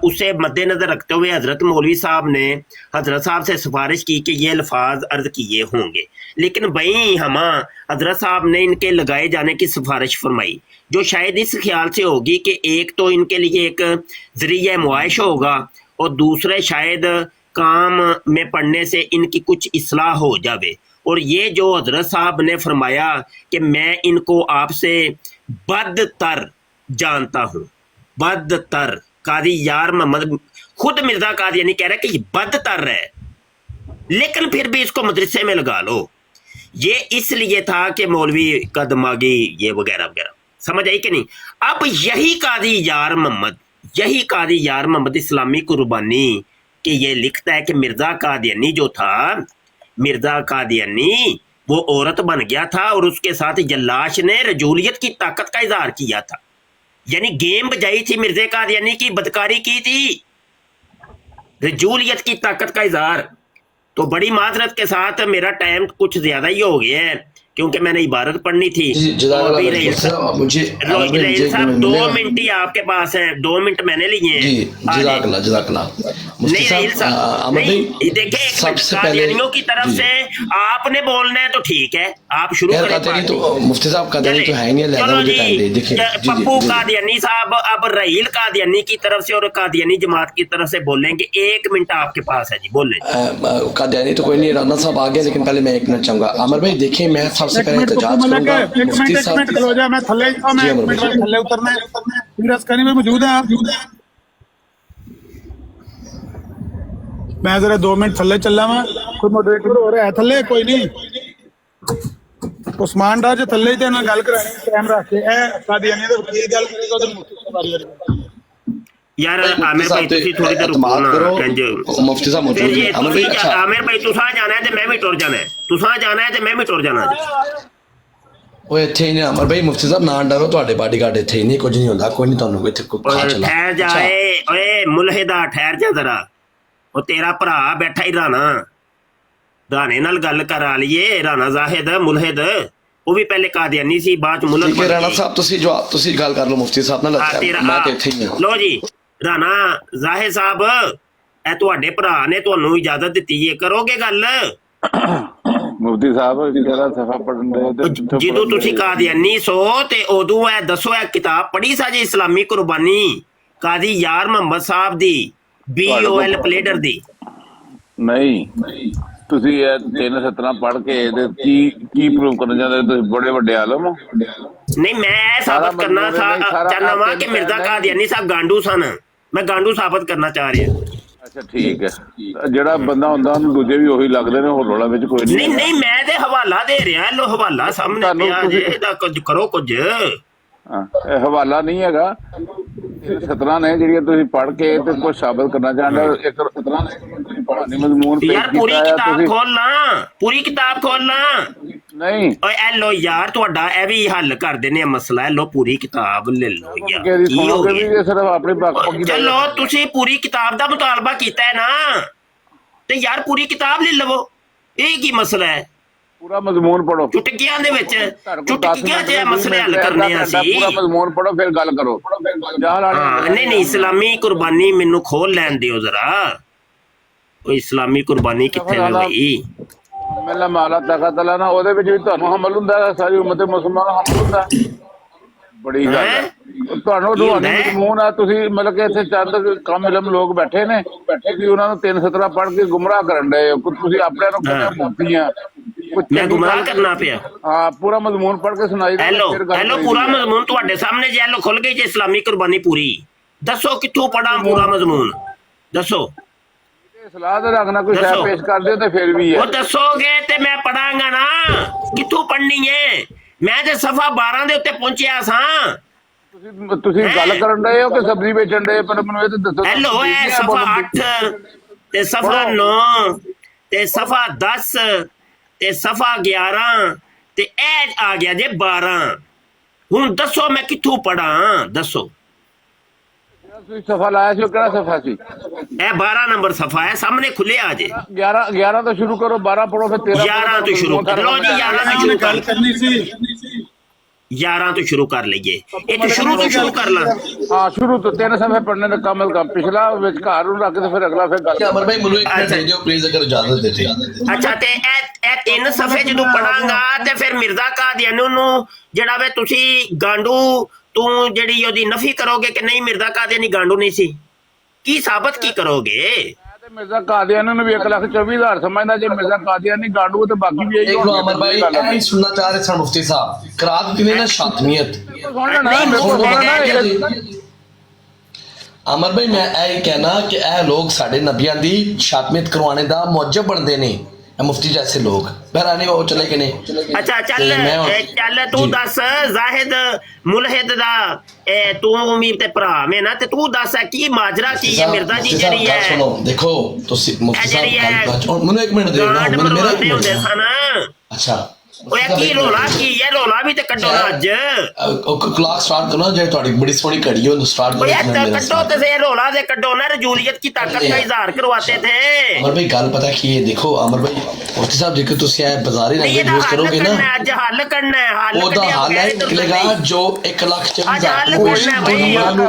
उसे मद्देनजर रखते हुए हजरत मौलवी साहब ने हजरत साहब से सिफारिश की कि ये अल्फाज अर्ज किए होंगे। लेकिन वहीं हम हजरत साहब ने इनके लगाए जाने की सिफारिश फरमाई, जो शायद इस ख्याल से होगी कि एक तो इनके लिए एक जरिया मुआइश होगा और दूसरे शायद काम में पढ़ने से इनकी कुछ इस्लाह हो जावे। और ये जो हजरत साहब ने फरमाया कि मैं इनको आपसे बदतर जानता हूँ, बदतर। कादी यार मोहम्मद खुद मिर्जा कादियानी कह रहा है कि ये बदतर है, लेकिन फिर भी इसको मदरसे में लगा लो। ये इसलिए था कि मौलवी का दिमागी ये वगैरह वगैरह, समझ आई कि नहीं? अब यही कादी यार मोहम्मद इस्लामी कुर्बानी कि ये लिखता है कि मिर्जा कादियानी जो था, मिर्जा कादियानी वो औरत बन गया था और उसके साथ जल्लाश ने रजूलियत की ताकत का इजहार किया था, यानी गेम बजाई थी मिर्जे कादियानी की, बदकारी की थी, रजूलियत की ताकत का इजहार। तो बड़ी माजरत के साथ मेरा टाइम कुछ ज्यादा ही हो गया है क्योंकि मैंने इबारत पढ़नी थी। मुझे रहील साहब 2 मिनट ही आपके पास है, 2 मिनट मैंने लिए हैं। नहीं रहील साहब, देखिए कादियानियों की तरफ से आपने बोलना है तो ठीक है, आप शुरू करें। तो मुफ्ती साहब कादियानी तो है नहीं, चलो जी, पप्पू कादियानी साहब अब रहील कादियानी की तरफ से और कादियानी जमात की तरफ से बोलेंगे। 1 मिनट आपके पास है जी, बोलें। कादियानी तो कोई नहीं, राना साहब आ गए, लेकिन पहले मैं 1 मिनट चाहूंगा। आमिर भाई देखिए, मैं सबसे पहले एहतजाज करूंगा मुफ्ती साहब। खलो जा, मैं थल्ले थल्ले उतरना है, फिर अस्करी में मौजूद है आप। मैं जरा 2 मिनट थल्ले चलना वा, कोई मॉडरेटर हो रहा है थल्ले, कोई नहीं उस्मान डा जो थल्ले ते ना गल करानी टाइम रख के ए कादियानी दे वकील गल करेगा उधर मुफ्ती साहब आ रही है यार। आमिर भाई तुसी थोड़ी देर रुको ना, कंज मुफ्ती साहब मौजूद है। आमिर भाई अच्छा, आमिर भाई तुसा जाना है ते मैं भी टुर जाना है, तुसा जाना है ते मैं भी टुर जाना है। ओए इत्थे ही ने अमर भाई, मुफ्ती साहब ना डरो, ਤੁਹਾਡੇ ਬਾਡੀਗਾਰਡ ਇੱਥੇ ਹੀ ਨਹੀਂ, ਕੁਝ ਨਹੀਂ ਹੁੰਦਾ, ਕੋਈ ਨਹੀਂ, ਤੁਹਾਨੂੰ ਇੱਥੇ ਕੋਈ ਖਾ ਚਲਾ। ठहर जाए ओए मुलहिदा, ठहर जा जरा। ਉਹ ਤੇਰਾ ਭਰਾ ਬੈਠਾ ਹੀ ਰਾਣਾ, ਰਾਣੇ ਨਾਲ ਗੱਲ ਕਰਾ ਲਈਏ। ਰਾਣਾ ਜ਼ਾਹਿਦ ਮੁਲਹਿਦ, ਉਹ ਵੀ ਪਹਿਲੇ ਕਾਦੀਆਨੀ ਸੀ, ਬਾਅਦ ਚ ਮੁਲਹਿਦ ਠੀਕ ਹੈ ਰਾਣਾ ਸਾਹਿਬ, ਤੁਸੀਂ ਜਵਾਬ ਤੁਸੀਂ ਗੱਲ ਕਰ ਲਓ ਮੁਫਤੀ ਸਾਹਿਬ ਨਾਲ, ਮੈਂ ਤੇ ਇੱਥੇ ਹੀ ਹਾਂ। ਲੋ ਜੀ ਰਾਣਾ ਜ਼ਾਹਿਦ ਸਾਹਿਬ, ਇਹ ਤੁਹਾਡੇ ਭਰਾ ਨੇ ਤੁਹਾਨੂੰ ਇਜਾਜ਼ਤ ਦਿੱਤੀ ਹੈ, ਕਰੋਗੇ ਗੱਲ? ਮੁਫਤੀ ਸਾਹਿਬ ਜਿਹੜਾ ਸਫਾ ਪੜਨ ਦੇ ਜਦੋਂ ਤੁਸੀਂ ਕਾਦੀਆਨੀ ਸੋ ਤੇ ਉਦੋਂ ਇਹ ਦੱਸੋ, ਇਹ ਕਿਤਾਬ ਪੜ੍ਹੀ ਸਾ ਜੀ ਇਸਲਾਮੀ ਕੁਰਬਾਨੀ ਕਾਦੀ ਯਾਰ ਮੁਹੰਮਦ ਸਾਹਿਬ ਦੀ, BOL ਪਲੇਡਰ ਦੀ? ਨਹੀਂ, ਤੁਸੀਂ ਇਹ 3 ਸਤਰਾਂ ਪੜ੍ਹ ਕੇ ਇਹਦੇ ਕੀ ਪ੍ਰੂਵ ਕਰਨਾ ਚਾਹੁੰਦੇ? ਤੁਸੀਂ ਬੜੇ ਵੱਡੇ ਆਲਮ ਹੋ। ਨਹੀਂ, ਮੈਂ ਸਾਬਤ ਕਰਨਾ ਚਾਹਨਾ ਵਾ ਕਿ ਮਿਰਜ਼ਾ ਕਾਦੀਆਨੀ ਸਾਹਿਬ ਗਾਂਡੂ ਸਨ, ਮੈਂ ਗਾਂਡੂ ਸਾਬਤ ਕਰਨਾ ਚਾਹ ਰਿਹਾ। ਅੱਛਾ ਠੀਕ ਹੈ, ਜਿਹੜਾ ਬੰਦਾ ਹੁੰਦਾ ਉਹਨੂੰ ਦੂਜੇ ਵੀ ਉਹੀ ਲੱਗਦੇ ਨੇ, ਹੋਰ ਰੌਲਾ ਵਿੱਚ ਕੋਈ ਨਹੀਂ। ਨਹੀਂ, ਮੈਂ ਤੇ ਹਵਾਲਾ ਦੇ ਰਿਹਾ, ਲੋ ਹਵਾਲਾ ਸਾਹਮਣੇ ਪਿਆ ਜੇ, ਇਹਦਾ ਕੁਝ ਕਰੋ ਕੁਝ। ਇਹ ਹਵਾਲਾ ਨਹੀਂ ਹੈਗਾ, 17 ਨੇ ਜਿਹੜੀਆਂ ਤੁਸੀਂ ਪੜ੍ਹ ਕੇ ਤੇ ਕੁਝ ਸਾਬਤ ਕਰਨਾ ਚਾਹੁੰਦੇ। ਇੱਕ 17 ਨੇ ਪੜ੍ਹਨੀ ਮਜ਼ਮੂਨ ਪੇਸ਼ ਯਾਰ ਪੂਰੀ ਕਿਤਾਬ ਖੋਲਣਾ, ਪੂਰੀ ਕਿਤਾਬ ਖੋਲਣਾ। ਨਹੀਂ ਓਏ ਐ ਲੋ ਯਾਰ, ਤੁਹਾਡਾ ਇਹ ਵੀ ਹੱਲ ਕਰ ਦੇਣੇ ਮਸਲਾ ਹੈ, ਲੋ ਪੂਰੀ ਕਿਤਾਬ ਲੈ ਲਓ ਯਾਰ। ਕੀ ਹੋ ਗਿਆ? ਸਿਰਫ ਆਪਣੀ ਚਲੋ ਤੁਸੀਂ ਪੂਰੀ ਕਿਤਾਬ ਦਾ ਮੁਤਾਲਬਾ ਕੀਤਾ ਹੈ ਨਾ, ਤੇ ਯਾਰ ਪੂਰੀ ਕਿਤਾਬ ਲੈ ਲਵੋ, ਇਹ ਕੀ ਮਸਲਾ ਹੈ? ਪੂਰਾ ਮਜ਼ਮੂਨ ਪੜੋ, ਚੁਟਕੀਆਂ ਦੇ ਵਿੱਚ ਚੁਟਕੀਆਂ ਚ ਮਸਲੇ ਹੱਲ ਕਰਨੇ ਆ ਸੀ। ਪੂਰਾ ਮਜ਼ਮੂਨ ਪੜੋ ਫਿਰ ਗੱਲ ਕਰੋ। ਨਹੀਂ, ਇਸਲਾਮੀ ਕੁਰਬਾਨੀ ਮੈਨੂੰ ਖੋਲ ਲੈਣ ਦਿਓ ਜ਼ਰਾ। ਉਹ ਇਸਲਾਮੀ ਕੁਰਬਾਨੀ ਕਿੱਥੇ ਗਈ? ਮੇਲਾ ਮਾਲਾ ਤਖਤ ਅਲਾ ਨਾ, ਉਹਦੇ ਵਿੱਚ ਵੀ ਤੁਹਾਨੂੰ ਹਮਲ ਹੁੰਦਾ, ਸਾਰੀ ਉਮਤ ਮੁਸਲਮਾਨ ਨੂੰ ਹਮਲ ਹੁੰਦਾ। ਬੜੀ ਗੱਲ ਹੈ, ਤੁਹਾਨੂੰ ਰੂਹਾਨੀ ਮਜ਼ਮੂਨ ਆ। ਤੁਸੀਂ ਮਤਲਬ ਕਿ ਇੱਥੇ ਚੰਦ ਕਮ ਇਲਮ ਲੋਕ ਬੈਠੇ ਨੇ, ਕਿ ਉਹਨਾਂ ਨੂੰ 3 ਸਤਰਾ ਪੜ੍ਹ ਕੇ ਗੁੰਮਰਾਹ ਕਰਨ ਡਏ ਹੋ। ਤੁਸੀਂ ਆਪਣੇ ਨੂੰ ਕਹਿੰਦੇ ਮੁਫਤੀਆਂ, ਮੈਂ ਗੁੰਮਰਾਹ ਕਰਨਾ ਪਿਆ? ਹਾਂ, ਪੂਰਾ ਮਜ਼ਮੂਨ ਪੜ੍ਹ ਕੇ ਸੁਣਾਈ ਦੇ। ਹੈਲੋ ਪੂਰਾ ਮਜ਼ਮੂਨ ਤੁਹਾਡੇ ਸਾਹਮਣੇ ਜੇ ਲੋ ਖੁੱਲ ਗਈ ਜੇ ਇਸਲਾਮੀ ਕੁਰਬਾਨੀ ਪੂਰੀ। ਦੱਸੋ ਕਿੱਥੋਂ ਪੜਾਂ ਪੂਰਾ ਮਜ਼ਮੂਨ, ਦੱਸੋ। ਸਲਾਹ ਦੇ ਰੱਖਣਾ ਕੋਈ ਸ਼ਾਇਦ ਪੇਸ਼ ਕਰਦੇ ਤੇ ਫਿਰ ਵੀ ਹੈ। ਉਹ ਦੱਸੋਗੇ ਤੇ ਮੈਂ ਪੜਾਂਗਾ ਨਾ, ਕਿੱਥੋਂ ਪੜਨੀ ਹੈ? ਮੈਂ ਤੇ ਸਫਾ 12 ਦੇ ਉੱਤੇ ਪਹੁੰਚਿਆ ਸਾਂ। ਤੁਸੀਂ ਗੱਲ ਕਰਨ ਡਏ ਹੋ ਕਿ ਸਬਜ਼ੀ ਵੇਚਣ ਡਏ? ਪਰ ਮੈਨੂੰ ਇਹ ਤਾਂ ਦੱਸੋ। ਹੈਲੋ, ਇਹ ਸਫਾ 8 ਤੇ ਸਫਾ 9 ਤੇ ਸਫਾ 10 ਤੇ ਸਫਾ 11 ਤੇ ਇਹ ਆ ਗਿਆ ਜੇ 12। ਹੁਣ ਦੱਸੋ ਮੈਂ ਕਿੱਥੋਂ ਪੜਾਂ, ਦੱਸੋ। ਤੁਸੀਂ ਸਫਾ ਲਾਇਆ ਸੀ, ਉਹ ਕਿਹੜਾ ਸਫਾ ਸੀ? ਇਹ 12 ਨੰਬਰ ਸਫਾ ਹੈ, ਸਾਹਮਣੇ ਖੁੱਲਿਆ ਜੇ। 11 ਤੋਂ ਸ਼ੁਰੂ ਕਰੋ, 12 ਪੜੋ, ਫਿਰ 13। 11 ਤੋਂ ਸ਼ੁਰੂ ਕਰ ਲਓ ਜੀ, 11 ਤੋਂ ਸ਼ੁਰੂ ਕਰਨੀ ਸੀ। 11 ਤੋਂ ਸ਼ੁਰੂ ਕਰ ਲਈਏ, ਇਹ ਤੋਂ ਸ਼ੁਰੂ ਕਰ ਲਾਂ। ਹਾਂ, ਸ਼ੁਰੂ ਤੋਂ 3 ਸਫੇ ਪੜਨੇ ਦਾ ਕਮਲ ਕੰਮ, ਪਿਛਲਾ ਵਿੱਚ ਘਰ ਨੂੰ ਰੱਖ ਤੇ ਫਿਰ ਅਗਲਾ ਫਿਰ ਗੱਲ। ਅਮਰ ਭਾਈ ਮੈਨੂੰ ਇੱਕ ਮਿੰਟ ਦੇ ਦਿਓ ਪਲੀਜ਼, ਅਗਰ ਇਜਾਜ਼ਤ ਦੇਤੇ। ਅੱਛਾ, ਤੇ ਇਹ 3 ਸਫੇ ਜਦੋਂ ਪੜਾਂਗਾ ਤੇ ਫਿਰ ਮਿਰਜ਼ਾ ਕਾਦੀਆਨੀ ਨੂੰ ਜਿਹੜਾ ਵੇ ਤੁਸੀਂ ਗਾਂਡੂ, ਤੂੰ ਜਿਹੜੀ ਉਹਦੀ ਨਫੀ ਕਰੋਗੇ ਕਿ ਨਹੀਂ ਮਿਰਜ਼ਾ ਕਾਦੀਆਨੀ ਗਾਂਡੂ ਨਹੀਂ ਸੀ? ਕੀ ਸਾਬਤ ਕੀ ਕਰੋਗੇ? ਮਿਰਜ਼ਾ ਕਾਦੀਆਨੀ ਨੂੰ ਵੀ 1,24,000 ਸਮਝਦਾ, ਜੇ ਮਿਰਜ਼ਾ ਕਾਦੀਆਨੀ ਗਾਂਡੂ ਤੇ ਬਾਕੀ ਵੀ ਇਹੀ ਹੋਣਗੇ। ਅਮਰ ਭਾਈ ਇਹ ਹੀ ਸੁਣਨਾ ਚਾਹ ਰਹੇ ਸਨ ਮੁਫਤੀ ਸਾਹਿਬ, ਕਰਾਤ ਕਿਵੇਂ ਨਾ ਸ਼ਾਤਮੀਅਤ। ਅਮਰ ਭਾਈ ਮੈਂ ਇਹ ਕਹਿਣਾ ਕਿ ਇਹ ਲੋਕ ਸਾਡੇ ਨਬੀਆਂ ਦੀ ਸ਼ਾਤਮੀਅਤ ਕਰਵਾਉਣੇ ਦਾ ਮੌਜਬ ਬਣਦੇ ਨੇ, ਮੁਫਤੀ ਜੈਸੇ ਲੋਕ। ਬਹਿਰਾਨੀ ਉਹ ਚਲੇ ਗਏ ਨੇ। ਅੱਛਾ ਚੱਲ ਤੂੰ ਦੱਸ ਜ਼ਾਹਿਦ ਮੁਲਹਿਦ ਦਾ, ਤੂੰ ਵੀ ਤੇ ਭਰਾ ਮੈਂ ਨਾ, ਤੇ ਤੂੰ ਦੱਸ ਕੀ ਮਾਜਰਾ ਕੀ ਹੈ ਮਿਰਜ਼ਾ ਜੀ ਜਿਹੜੀ ਹੈ? ਸੁਣੋ ਦੇਖੋ ਤੁਸੀਂ ਮੁਫਤੀ ਸਾਹਿਬ ਮੈਨੂੰ 1 ਮਿੰਟ ਦਿਓ ਨਾ, ਮੇਰਾ ਹੁੰਦੇ ਸਨ। ਅੱਛਾ ਓਏ ਕੀ ਰੋਲਾ ਕੀ ਹੈ, ਰੋਲਾ ਵੀ ਤੇ ਕੱਢੋ ਨਾ ਅੱਜ। ਕਲਾਕ ਸਟਾਰਟ ਕਰੋ ਜਿਹੜੀ ਤੁਹਾਡੀ ਬੜੀ ਸੋਹਣੀ ਘੜੀ ਹੈ ਉਹਨੂੰ ਸਟਾਰਟ ਓਏ ਕੱਢੋ ਤੇ ਫੇਰ ਰੋਲਾ ਦੇ ਕੱਢੋ ਨਾ। रजूलियत की ताकत का इजहार करवाते थे। अमर भाई गल पता की है, देखो अमर भाई मुफ्ती साहब जेकर तुसी आए बाजारी लैंग्वेज यूज करोगे ना आज हल करना है, हल ਉਹਦਾ ਹੱਲ ਹੈ ਨਿਕਲੇਗਾ ਜੋ 1,40,000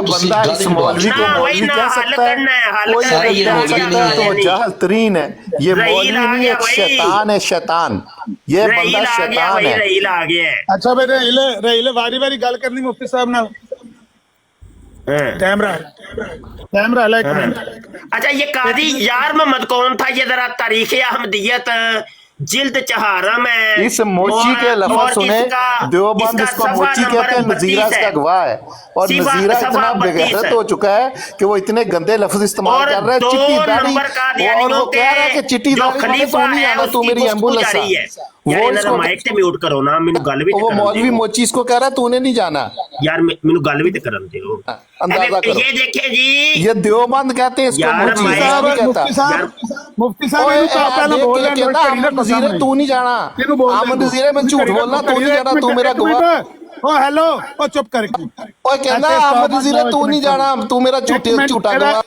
बंदा इस मौलवी को मौलवी कह सकता है? कोई तो जाहल तरीन है, ये मौलवी नहीं है, शैतान है, शैतान। ये बंदा शैतान है। रहील आ गया। अच्छा भाई रहीले वारी गल करनी मुफ्ती साहब नाल। कैमरा एक मिनट। अच्छा ये कादी यार मोहम्मद कौन था? ये जरा तारीख अहमदियत जिल्द चहारम है। इस मोची के लफ्ज़ सुने, देवबंद इसको मोची कहते हैं, नजीरा इसका गवाह है। और नजीरा इतना बेगैरत हो चुका है कि वो इतने गंदे लफ्ज इस्तेमाल कर रहा है, चिट्टी दाढ़ी, और वो कह रहा है कि चिट्टी दाढ़ी तू नहीं आना, तू मेरी एम्बुलेंस है। वो इसको माइक ते म्यूट करो ना, मेनू गल भी वो मौलवी मोची इसको कह रहा है तूने नहीं जाना यार, मेनू गल भी ते करन दो। अंदाजा करो। ये देखे जी, ये देवबंद कहते हैं इसको, मोची साहब नहीं कहता। मुफ्ती साहब नजीरे तू नहीं जाना, आमद नजीरे में झूठ बोलना, तू नहीं जाना, तू मेरा गवाह। ओ हेलो ओ चुप कर। ओए कहना आमद नजीरे तू नहीं जाना, तू मेरा झूठा गवाह।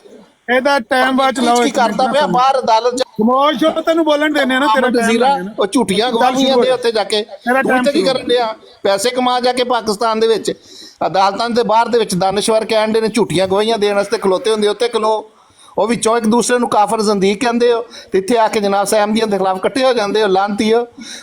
ਇਹਦਾ ਟਾਈਮ ਬਾਅਦ ਚਲਾਓ। ਕੀ ਕਰਦਾ ਪਿਆ ਬਾਹਰ ਅਦਾਲਤ ਚ? ਖਮੋਸ਼ ਹੋ, ਤੈਨੂੰ ਬੋਲਣ ਦੇਣੇ ਨਾ। ਤੇਰਾ ਨਜ਼ੀਰਾ ਉਹ ਝੂਠੀਆਂ ਗਵਾਹੀਆਂ ਦੇ ਉੱਤੇ ਜਾ ਕੇ ਤੂੰ ਕੀ ਕਰਨ ਡਿਆ? ਪੈਸੇ ਕਮਾ ਜਾ ਕੇ ਪਾਕਿਸਤਾਨ ਦੇ ਵਿੱਚ ਅਦਾਲਤਾਂ ਦੇ ਬਾਹਰ ਦੇ ਵਿੱਚ ਦਾਨਸ਼ਵਰ ਕਹਿਣ ਦੇ ਨੇ ਝੂਠੀਆਂ ਗਵਾਹੀਆਂ ਦੇਣ ਵਾਸਤੇ ਖਲੋਤੇ ਹੁੰਦੇ, ਉੱਤੇ ਖਲੋ। ਉਹ ਵਿੱਚੋਂ ਇੱਕ ਦੂਸਰੇ ਨੂੰ ਕਾਫਰ ਜ਼ੰਦੀਕ ਕਹਿੰਦੇ ਹੋ, ਤੇ ਇੱਥੇ ਆ ਕੇ ਜਨਾਬ ਅਹਿਮਦੀਆਂ ਦੇ ਖਿਲਾਫ ਇਕੱਠੇ ਹੋ ਜਾਂਦੇ ਹੋ, ਲਾਨਤੀ ਹੋ।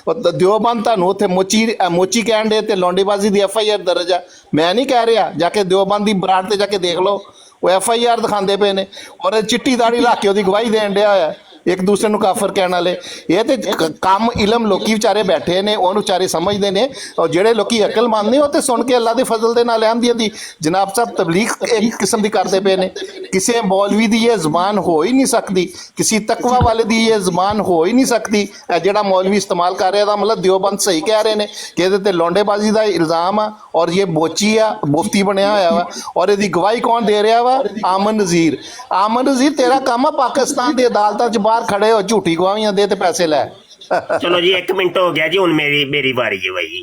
ਉਹ ਦਿਓਬੰਦ ਤੁਹਾਨੂੰ ਉੱਥੇ ਮੋਚੀ ਕਹਿਣ ਦੇ ਤੇ ਲੌਂਡੇਬਾਜ਼ੀ ਦੀ FIR ਦਰਜ ਆ। ਮੈਂ ਨਹੀਂ ਕਹਿ ਰਿਹਾ, ਜਾ ਕੇ ਦਿਓਬੰਦ ਦੀ ਬਰਾੜ ਤੇ ਜਾ ਕੇ ਦੇਖ ਲਓ, ਉਹ FIR ਦਿਖਾਉਂਦੇ ਪਏ ਨੇ। ਔਰ ਚਿੱਟੀ ਦਾੜੀ ਲਾ ਕੇ ਉਹਦੀ ਗਵਾਹੀ ਦੇਣ ਡਿਆ ਹੋਇਆ, ਇੱਕ ਦੂਸਰੇ ਨੂੰ ਕਾਫਰ ਕਹਿਣ ਵਾਲੇ। ਇਹ ਤੇ ਕੰਮ ਇਲਮ ਲੋਕੀ ਵਿਚਾਰੇ ਬੈਠੇ ਨੇ, ਉਹਨੂੰ ਵਿਚਾਰੇ ਸਮਝਦੇ ਨੇ। ਔਰ ਜਿਹੜੇ ਲੋਕੀ ਅਕਲਮੰਦ ਨੇ ਉਹ ਤੇ ਸੁਣ ਕੇ ਅੱਲਾ ਦੇ ਫਜ਼ਲ ਦੇ ਨਾਲ ਅਹਿਮਦੀਆਂ ਦੀ ਜਨਾਬ ਸਾਹਿਬ ਤਬਲੀਗ ਇੱਕ ਕਿਸਮ ਦੀ ਕਰਦੇ ਪਏ ਨੇ। ਕਿਸੇ ਮੌਲਵੀ ਦੀ ਇਹ ਜ਼ਬਾਨ ਹੋ ਹੀ ਨਹੀਂ ਸਕਦੀ, ਕਿਸੇ ਤਕਵਾ ਵਾਲੇ ਦੀ ਇਹ ਜ਼ਬਾਨ ਹੋ ਹੀ ਨਹੀਂ ਸਕਦੀ। ਜਿਹੜਾ ਮੌਲਵੀ ਇਸਤੇਮਾਲ ਕਰ ਰਿਹਾ ਦਾ ਮਤਲਬ ਦਿਓਬੰਦ ਸਹੀ ਕਹਿ ਰਹੇ ਨੇ ਕਿ ਇਹਦੇ ਤੇ ਲੌਂਡੇਬਾਜ਼ੀ ਦਾ ਇਲਜ਼ਾਮ ਆ, ਔਰ ਇਹ ਮੋਚੀ ਆ, ਮੁਫਤੀ ਬਣਿਆ ਹੋਇਆ ਵਾ। ਔਰ ਇਹਦੀ ਗਵਾਹੀ ਕੌਣ ਦੇ ਰਿਹਾ ਵਾ? ਆਮਨ ਨਜ਼ੀਰ। ਆਮਨ ਨਜ਼ੀਰ ਤੇਰਾ ਕੰਮ ਆ ਪਾਕਿਸਤਾਨ ਦੀ ਅਦਾਲਤਾਂ 'ਚ ਬਾਹਰ खड़े हो झूठी गवाहियां दे ते पैसे ले। चलो जी 1 मिनट हो गया जी, हुन मेरी बारी है भाई।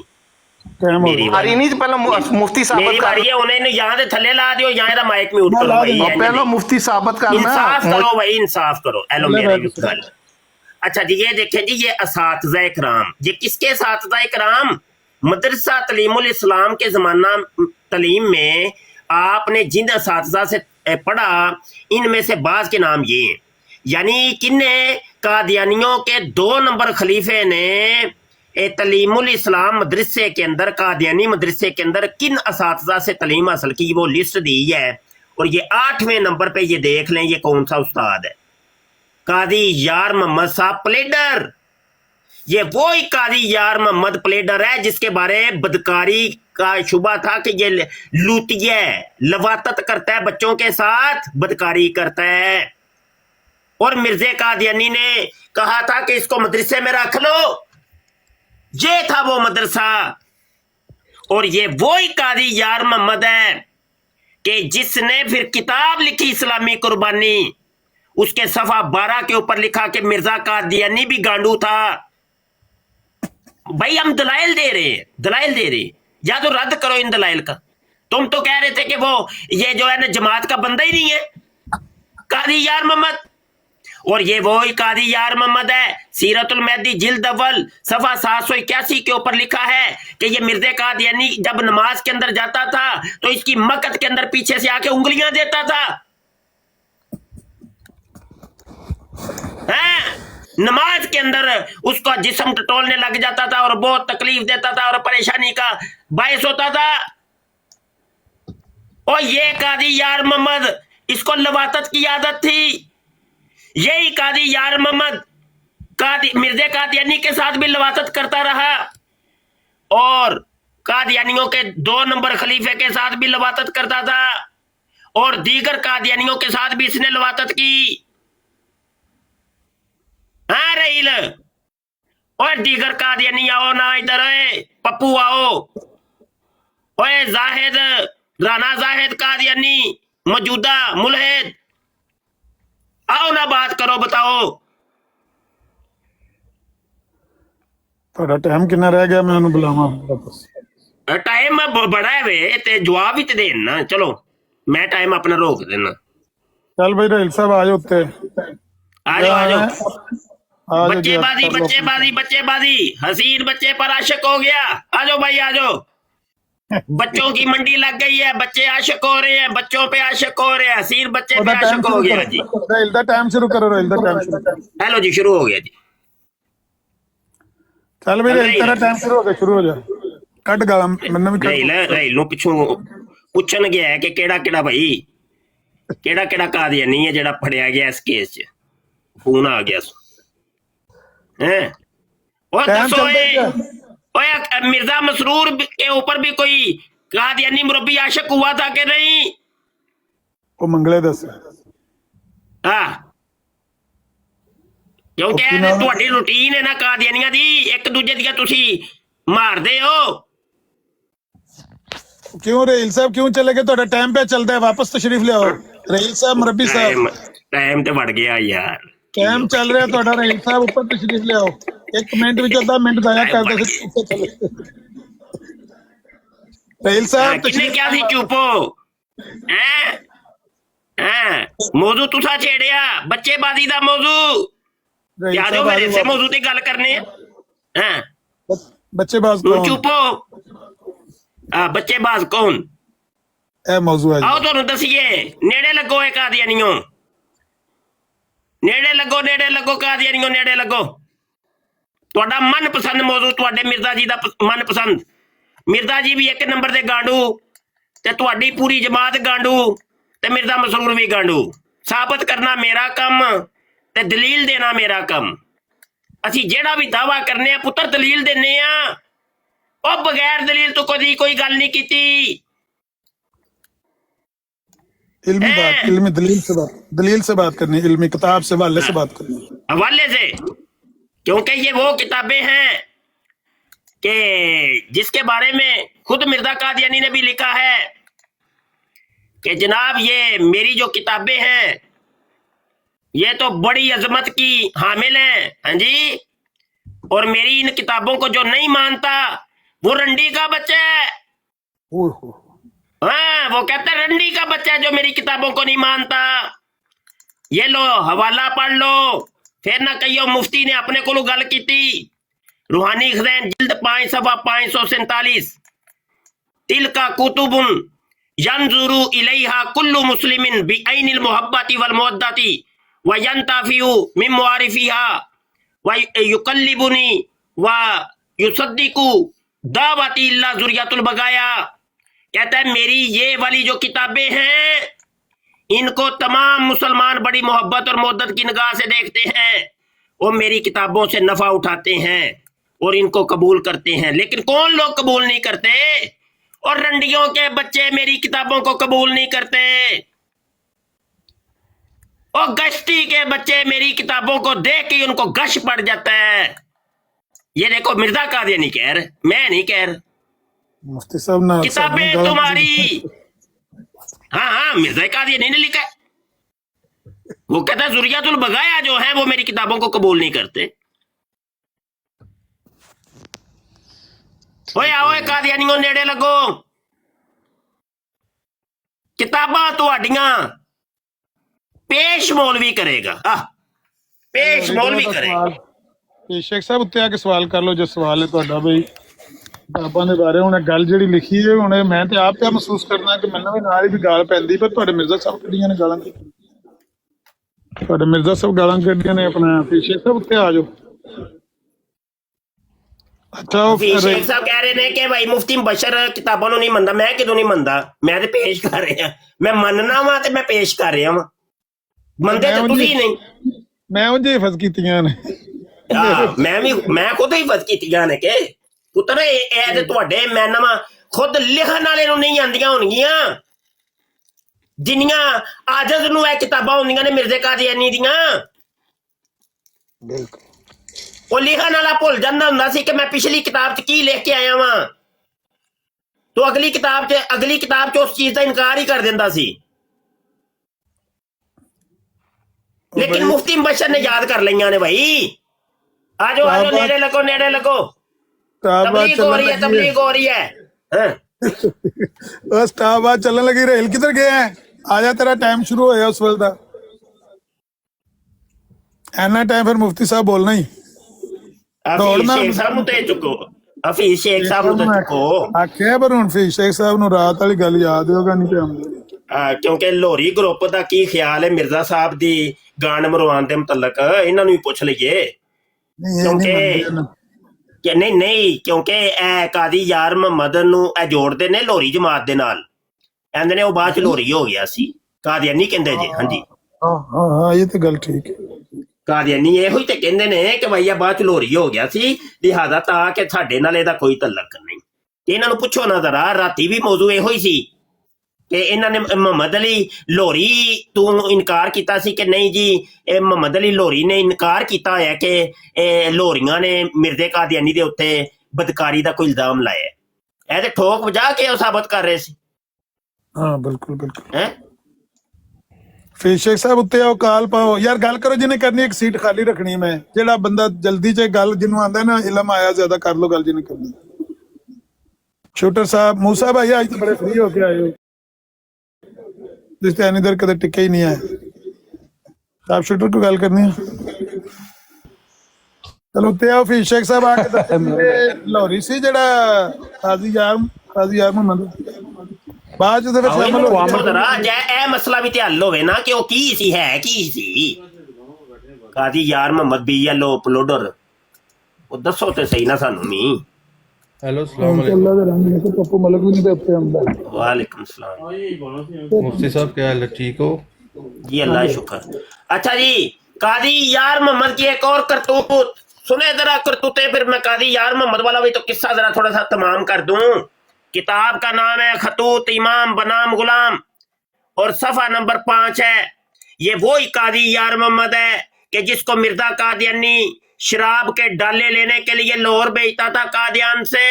मेरी बारी नहीं, पहले मुफ्ती साबित कर। ये उन्हें यहां दे थल्ले ला दियो, यहां दा माइक म्यूट करो भाई। पहले मुफ्ती साबित करना, इंसाफ करो भाई, इंसाफ करो। हेलो मेरे गल। अच्छा जी ये देखें जी, ये असातिज़ा इकराम, ये किसके असातिज़ा इकराम? मदरसा तलीमुल इस्लाम के ज़माना तलीम में आपने जिन असातिज़ा से पढ़ा, इनमें से बाज़ के नाम ये हैं। यानी किन्ने कादियानियों के 2 नंबर खलीफे ने तलीमुल इस्लाम मदरसे के अंदर, कादियानी मदरसे के अंदर किन असातिज़ा से तलीम हासिल की, वो लिस्ट दी है। और ये 8वें नंबर पे ये देख लें, ये कौन सा उस्ताद है? कादी यार मोहम्मद साहब प्लेडर। ये वो ही कादी यार मोहम्मद प्लेडर है जिसके बारे बदकारी का शुबा था कि ये लूटिया है, लवातत करता है, बच्चों के साथ बदकारी करता है। और मिर्जे कादियानी ने कहा था कि इसको मदरसे में रख लो, ये था वो मदरसा। और ये वो ही कादी यार मोहम्मद है कि जिसने फिर किताब लिखी इस्लामी कुर्बानी, उसके सफा 12 के ऊपर लिखा कि मिर्जा कादियानी भी गांडू था। भाई हम दलाइल दे रहे, या तो रद्द करो इन दलाइल का। तुम तो कह रहे थे कि वो ये जो है ना जमात का बंदा ही नहीं है कादी यार मोहम्मद। और ये वो ही कादी यार मोहम्मद है, सीरतुल मेहदी जिल्द अव्वल सफा 781 के ऊपर लिखा है कि ये मिर्जे कादियानी जब नमाज के अंदर जाता था तो इसकी मकत के अंदर पीछे से आके उंगलियां देता था। नमाज के अंदर उसका जिस्म टटोलने लग जाता था और बहुत तकलीफ देता था और परेशानी का बायस होता था। और ये कादी यार मोहम्मद, इसको लवातत की आदत थी। यही कादी यार मोहम्मद मिर्जे कादियानी के साथ भी लवातत करता रहा और कादियानियों के 2 नंबर खलीफे के साथ भी लवातत करता था और दीगर कादियानियों के साथ भी इसने लवातत की। हाँ रहील, और दीगर कादियानी आओ ना इधर, पप्पू आओ। ओए जाहिद, राना जाहिद कादियानी मौजूदा मुलहिद, आओ ना बात करो, बताओ। ਤੁਹਾਡਾ ਟਾਈਮ ਕਿੰਨਾ ਰਹਿ ਗਿਆ, ਮੈਂ ਉਹਨੂੰ ਬੁਲਾਵਾਂ ਵਾਪਸ। टाइम बड़ा है वे ते जवाब भी तो देना। चलो मैं टाइम अपना रोक देना। ਚੱਲ ਬਈ ਰਹੀਲ ਸਾਹਿਬ ਆ ਜਾਓ ਉੱਤੇ। आ जाओ आ जाओ। ਆ ਜਾਓ ਜੀ, बच्चेबाजी आप कर लो। बच्चेबाजी बच्चेबाजी हसीन बच्चे पर आशिक हो गया। आ जाओ भाई आ जाओ। बच्चों की मंडी लग गई है, बच्चे आशिक हो रहे हैं, बच्चों पे आशिक हो रहे हैं, हसीन बच्चे ਉਹਦਾ पे ਟਾਈਮ आशिक हो ਸ਼ੁਰੂ गया ਕਰੋ, जी। ਰਹੀਲ ਦਾ ਟਾਈਮ ਸ਼ੁਰੂ ਕਰੋ, ਰਹੀਲ ਦਾ ਟਾਈਮ ਸ਼ੁਰੂ ਕਰੋ। हेलो जी शुरू हो गया जी। ਚੱਲ ਬਈ ਰਹੀਲ ਤੇਰਾ ਟਾਈਮ ਸ਼ੁਰੂ ਹੋ ਗਿਆ, ਸ਼ੁਰੂ ਹੋ ਜਾ। ਕੱਢ ਗਾਲਾਂ ਮੈਨੂੰ ਵੀ ਰਹੀਲ ਰਹੀਲ ਨੂੰ ਪਿੱਛੋਂ ਪੁੱਛਣ ਗਿਆ ਕਿ ਕਿਹੜਾ ਕਿਹੜਾ ਭਾਈ ਕਿਹੜਾ ਕਿਹੜਾ ਕਾਦੀਆਨੀ ਹੈ ਜਿਹੜਾ ਫੜਿਆ ਗਿਆ ਇਸ ਕੇਸ 'ਚ। ਫੋਨ ਆ ਗਿਆ है। और टाइम दसो चल ये रहा ओए मिर्जा मसरूर के ऊपर भी कोई कादियानी मुरब्बी आशिक हुआ था कि नहीं? ਉਹ ਮੰਗਲੇ ਦੱਸ। हाँ क्योंकि ਉਹ ਕੀ ਇਹ ਨਾਮ? ਤੁਹਾਡੀ ਰੂਟੀਨ ਹੈ ਨਾ ਕਾਦੀਆਨੀਆਂ ਦੀ, ਇੱਕ ਦੂਜੇ ਦੀਆਂ ਤੁਸੀਂ ਮਾਰਦੇ ਹੋ। क्यों रहील साहब क्यों चले गए? ਤੁਹਾਡਾ ਟਾਈਮ पे चलता है, वापस तशरीफ ले आओ रहील साहब, मुरब्बी साहब। टाइम तो बढ़ गया यार। टाइम चल रहा है ਤੁਹਾਡਾ ਰਹੀਲ ਸਾਹਿਬ, ਉੱਪਰ ਤਸ਼ਰੀਫ ਲੈ ਆਓ। 1 ਮਿੰਟ ਵਿੱਚ ਅੱਧਾ ਮਿੰਟ ਜ਼ਾਇਆ ਕਰਦੇ ਸੀ ਉੱਤੇ ਚਲੇ। ਰਹੀਲ ਸਾਹਿਬ किन्ने क्या थी चुपो हैं? मौजू तुसा छेड़िया बच्चेबाजी दा मौजू। रहील याद हो ਸਾਹਿਬ मेरे से मौजू ते गल करने हैं। ਬੱਚੇਬਾਜ਼ तू ਕੌਣ? चुपो। बच्चेबाज कौन? ਇਹ ਮੌਜੂ ਹੈ आओ ਜੀ। ਤੁਹਾਨੂੰ ਦਸੀਏ ਨੇੜੇ ਲੱਗੋ ਇਹ ਕਾਦੀਆਨੀਓ, ਨੇੜੇ ਲੱਗੋ ਕਾਦੀਆਨੀਓ, ਨੇੜੇ ਲੱਗੋ। ਤੁਹਾਡਾ ਮਨਪਸੰਦ ਮੌਜੂ, ਤੁਹਾਡੇ ਮਿਰਜ਼ਾ ਜੀ ਦਾ ਮਨਪਸੰਦ। ਮਿਰਜ਼ਾ ਜੀ ਵੀ 1 ਨੰਬਰ ਦੇ ਗਾਂਡੂ ਤੇ ਤੁਹਾਡੀ ਪੂਰੀ ਜਮਾਤ ਗਾਂਡੂ ਤੇ ਮਿਰਜ਼ਾ ਮਸਰੂਰ ਵੀ ਗਾਂਡੂ। ਸਾਬਤ ਕਰਨਾ ਮੇਰਾ ਕੰਮ ਤੇ ਦਲੀਲ ਦੇਣਾ ਮੇਰਾ ਕੰਮ। ਅਸੀਂ ਜਿਹੜਾ ਵੀ ਦਾਵਾ ਕਰਨੇ ਆ ਪੁੱਤਰ ਦਲੀਲ ਦਿੰਨੇ ਆ। ਉਹ ਬਗੈਰ ਦਲੀਲ ਤੋਂ ਕਦੀ ਕੋਈ ਗੱਲ ਨਹੀਂ ਕੀਤੀ। इल्मी बात, इल्मी दलील से बात करनी, इल्मी किताब से हवाले से बात करनी। हवाले से, क्योंकि ये वो किताबें हैं कि जिसके बारे में खुद मिर्जा कादियानी ने भी लिखा है कि जनाब ये मेरी जो किताबें हैं ये तो बड़ी अजमत की हामिल हैं। हाँ जी, और मेरी इन किताबों को जो नहीं मानता वो रंडी का बच्चा है। ओह हो। हाँ, वो कहता है रंडी का बच्चा है जो मेरी किताबों को नहीं मानता। ये लो हवाला पढ़ लो, फिर ना कहियो मुफ्ती ने अपने को गल की थी। रूहानी खज़ैन जिल्द 5 सफ़ा 547। तिल का कुतुबुन यंजुरु इलैहा कुल्लु मुस्लिमिन बिअैनिल मुहब्बति वल मुवद्दति व यंताफिउ मिन मुआरिफिहा व युकल्लिबुनी व युसद्दिकु दावती इल्ला ज़ुरियतुल बगाया। कहता है मेरी ये वाली जो किताबें हैं इनको तमाम मुसलमान बड़ी मोहब्बत और मोहब्बत की निगाह से देखते हैं और मेरी किताबों से नफा उठाते हैं और इनको कबूल करते हैं। लेकिन कौन लोग कबूल नहीं करते? और रंडियों के बच्चे मेरी किताबों को कबूल नहीं करते और गश्ती के बच्चे मेरी किताबों को देख के उनको गश पड़ जाता है। ये देखो मिर्जा कादियानी कह रहे, मैं नहीं कह रहा। मुफ्ती साहब ना किताबें तुम्हारी, हाँ मिर्जा कादियानी ने लिखा है। वो कहता है ज़ुरियतुल बगाया जो है वो मेरी किताबों को कबूल नहीं करते। ओए आओ कादियानियों नेड़े लगो। किताबां तुहाडियां पेश मौलवी करेगा। पेश मौलवी करेगा। शेख साहब उत्ते आके सवाल कर लो जो सवाल है ਤੁਹਾਡਾ ਬਈ ਕਿਤਾਬਾਂ ਦੇ ਬਾਰੇ। ਹੁਣ ਗੱਲ ਜਿਹੜੀ ਲਿਖੀ ਹੈ ਹੁਣ ਮੈਂ ਤੇ ਆਪ ਤੇ ਮਹਿਸੂਸ ਕਰਨਾ ਕਿ ਮੈਨੂੰ ਵੀ ਨਾਲ ਹੀ ਵੀ ਗਾਲ ਪੈਂਦੀ, ਪਰ ਤੁਹਾਡੇ ਮਿਰਜ਼ਾ ਸਾਹਿਬ ਕੱਢੀਆਂ ਨੇ ਗਾਲਾਂ। ਤੁਹਾਡੇ ਮਿਰਜ਼ਾ ਸਾਹਿਬ ਗਾਲਾਂ ਕੱਢੀਆਂ ਨੇ ਆਪਣਾ। ਸ਼ੇਖ ਸਾਹਿਬ ਉੱਤੇ ਆ ਜਾਓ। ਅੱਛਾ ਉਹ शेख साहब कह रहे ने कि भाई मुफ्ती बशर किताबों ਨੂੰ ਨਹੀਂ ਮੰਨਦਾ। ਮੈਂ ਕਿਦੋਂ ਨਹੀਂ ਮੰਨਦਾ? ਮੈਂ ਤੇ ਪੇਸ਼ ਕਰ ਰਿਹਾ। ਮੈਂ ਮੰਨਣਾ ਵਾ ਤੇ ਮੈਂ ਪੇਸ਼ ਕਰ ਰਿਹਾ ਵਾਂ। ਮੰਨਦੇ ਤਾਂ ਤੁਸੀਂ ਨਹੀਂ। ਮੈਂ ਉਂਝ ਹਿਫਜ਼ ਕੀਤੀਆਂ ਨੇ। ਮੈਂ ਖੁਦ ਹੀ ਫਸ ਕੀਤੀਆਂ ਨੇ ਕਿ ਪੁੱਤਰ ਇਹ ਤੇ ਤੁਹਾਡੇ ਮੈਨਵਾ ਖੁਦ ਲਿਖਣ ਵਾਲੇ ਨੂੰ ਨਹੀਂ ਆਉਂਦੀਆਂ ਹੋਣਗੀਆਂ ਜਿੰਨੀਆਂ ਆਜਜ਼ ਨੂੰ ਇਹ ਕਿਤਾਬਾਂ ਹੁੰਦੀਆਂ ਨੇ ਮਿਰਜ਼ੇ ਕਾਦੀਆਨੀ ਦੀਆਂ। ਬਿਲਕੁਲ ਉਹ ਲਿਖਣ ਵਾਲਾ ਭੁੱਲ ਜਾਂਦਾ ਹੁੰਦਾ ਸੀ ਕਿ ਮੈਂ ਪਿਛਲੀ ਕਿਤਾਬ 'ਚ ਕੀ ਲਿਖ ਕੇ ਆਇਆ ਵਾਂ, ਤੋ ਅਗਲੀ ਕਿਤਾਬ 'ਚ ਉਸ ਚੀਜ਼ ਦਾ ਇਨਕਾਰ ਹੀ ਕਰ ਦਿੰਦਾ ਸੀ। लेकिन मुफ्ती बशर ने याद कर लिया ने भाई। आ जाओ नेड़े लगो स्टाबाद तबलीग हो रही है, चलने तबलीग हो रही है। हाँ। लगी स्टाबाद चलने लगी रेल किधर गया है आजा तेरा टाइम शुरू होया उस वेल दा एना टाइम फिर मुफ्ती साहब बोलना ही हफीज दौड़ना शेख साहब ਨੂੰ ਤੇ ਚੁੱਕੋ, ਹਫੀਜ਼ ਸ਼ੇਖ ਸਾਹਿਬ ਨੂੰ ਤੇ ਚੁੱਕੋ। ਆਖਿਆ ਪਰ ਹੁਣ ਫਿਰ ਸ਼ੇਖ ਸਾਹਿਬ ਨੂੰ ਰਾਤ ਵਾਲੀ ਗੱਲ ਯਾਦ ਹੋਗਾ ਨਹੀਂ ਤੇ ਆਉਂਦੀ ਕਿਉਂਕਿ ਲੋਰੀ ਗਰੁੱਪ ਦਾ ਕੀ ਖਿਆਲ ਹੈ ਮਿਰਜ਼ਾ ਸਾਹਿਬ ਦੀ ਗਾਣ ਮਰਵਾਉਣ ਦੇ ਮੁਤਲਕ, ਇਹਨਾਂ ਨੂੰ ਵੀ ਪੁੱਛ ਲਈਏ। ਨਹੀਂ ਇਹ ਨਹੀਂ ਮੰਨਦੇ ਨਾ। ਕਿ ਨਹੀਂ ਕਿਉਂਕਿ ਇਹ ਕਾਦੀ ਯਾਰ ਮੁਹੰਮਦ ਨੂੰ ਇਹ ਜੋੜਦੇ ਨੇ ਲੋਰੀ ਜਮਾਤ ਦੇ ਨਾਲ, ਕਹਿੰਦੇ ਨੇ ਉਹ ਬਾਅਦ ਚ ਲੋਰੀ ਹੋ ਗਿਆ ਸੀ, ਕਾਦੀਆਨੀ ਕਹਿੰਦੇ ਜੇ। ਹਾਂਜੀ ਹਾਂ ਇਹ ਤਾਂ ਗੱਲ ਠੀਕ ਹੈ। ਕਾਦੀਆਨੀ ਇਹੋ ਹੀ ਤੇ ਕਹਿੰਦੇ ਨੇ ਕਿ ਭਈਆ ਬਾਅਦ ਚ ਲੋਰੀ ਹੋ ਗਿਆ ਸੀ, ਲਿਹਾਜ਼ਾ ਤਾਂ ਕਿ ਸਾਡੇ ਨਾਲ ਇਹਦਾ ਕੋਈ ਤਲਕ ਨਹੀਂ। ਇਹਨਾਂ ਨੂੰ ਪੁੱਛੋ ਨਾ ਜ਼ਰਾ, ਰਾਤੀ ਵੀ ਮੌਜੂ ਇਹੋ ਹੀ ਸੀ ਕਿ ਇਹਨਾਂ ਨੇ ਮੁਹੰਮਦ ਅਲੀ ਲੋਰੀ ਤੂੰ ਇਨਕਾਰ ਕੀਤਾ ਸੀ ਕਿ ਨਹੀਂ ਜੀ, ਇਹ ਮੁਹੰਮਦ ਅਲੀ ਲੋਰੀ ਨੇ ਇਨਕਾਰ ਕੀਤਾ ਹੋਇਆ ਕਿ ਇਹ ਲੋਰੀਆਂ ਨੇ ਮਿਰਜ਼ੇ ਕਾਦੀਆਨੀ ਦੇ ਉੱਤੇ ਬਦਕਾਰੀ ਦਾ ਕੋਈ ਇਲਜ਼ਾਮ ਲਾਇਆ। ਇਹ ਤੇ ਠੋਕ ਵਜਾ ਕੇ ਉਹ ਸਾਬਤ ਕਰ ਰਹੇ ਸੀ। ਹਾਂ ਬਿਲਕੁਲ ਬਿਲਕੁਲ। ਹੈ ਫਿਰ ਸ਼ੇਖ ਸਾਹਿਬ ਉੱਤੇ ਆਓ, ਕਾਲ ਪਾਓ ਯਾਰ, ਗੱਲ ਕਰੋ ਜਿਹਨੇ ਕਰਨੀ, ਇੱਕ ਸੀਟ ਖਾਲੀ ਰੱਖਣੀ ਮੈਂ, ਜਿਹੜਾ ਬੰਦਾ ਜਲਦੀ ਚ ਗੱਲ ਜਿਹਨੂੰ ਆਂਦਾ ਨਾ ਇਲਮ ਆਇਆ ਜ਼ਿਆਦਾ, ਕਰ ਲੋ ਗੱਲ ਜਿਹਨੇ ਕਰਨੀ। ਸ਼ੂਟਰ ਸਾਹਿਬ ਮੂਸਾ ਭਾਈ ਅੱਜ ਤਾਂ ਬੜੇ ਫ੍ਰੀ ਹੋ ਕੇ ਆਏ ਹੋ, ਜਿਸ ਤੇ ਇਧਰ ਕਦੇ ਟਿੱਕੇ ਹੀ ਨਹੀਂ ਆਏ। ਆਪ ਸ਼ੂਟਰ को ਗੱਲ ਕਰਨੀ ਹੈ, ਚਲੋ ਉੱਤੇ ਆਓ। ਫਿਰ ਸ਼ੇਖ ਸਾਹਿਬ ਆ ਕੇ ਲਾਹੌਰੀ ਸੀ ਜਿਹੜਾ ਕਾਜ਼ੀ ਯਾਰ ਮੁਹੰਮਦ, ਬਾਅਦ ਚ ਫਿਰ ਸ਼ਾਮਲ ਹੋ ਜੇ ਇਹ ਮਸਲਾ ਵੀ ਤੇ ਹੱਲ ਹੋਵੇ ਨਾ ਕਿ ਉਹ ਕੀ ਸੀ, ਹੈ ਕੀ ਸੀ ਕਾਜ਼ੀ ਯਾਰ ਮੁਹੰਮਦ BLO ਅਪਲੋਡਰ, ਉਹ ਦੱਸੋ ਤੇ ਸਹੀ ਨਾ ਸਾਨੂੰ ਵੀ। हेलो अस्सलाम वालेकुम। ਪੱਪੂ ਮਲਕ ਵੀ ਨਹੀਂ ਤੇ ਉੱਤੇ ਆਉਂਦਾ। वालेकुम सलाम। मुफ्ती साहब क्या हाल है, ठीक हो? जी अल्लाह शुक्र। अच्छा जी, कादी यार मोहम्मद की एक और करतूत सुने जरा, करतूते फिर मैं कादी यार मोहम्मद वाला भी तो किस्सा जरा थोड़ा सा तमाम कर दूं। किताब का नाम है खतूत इमाम बनाम गुलाम और सफा नंबर 5 है। ये वही कादी यार मोहम्मद है कि जिसको मिर्जा कादियानी शराब के डाले लेने के लिए लाहौर भेजता था कादियान से।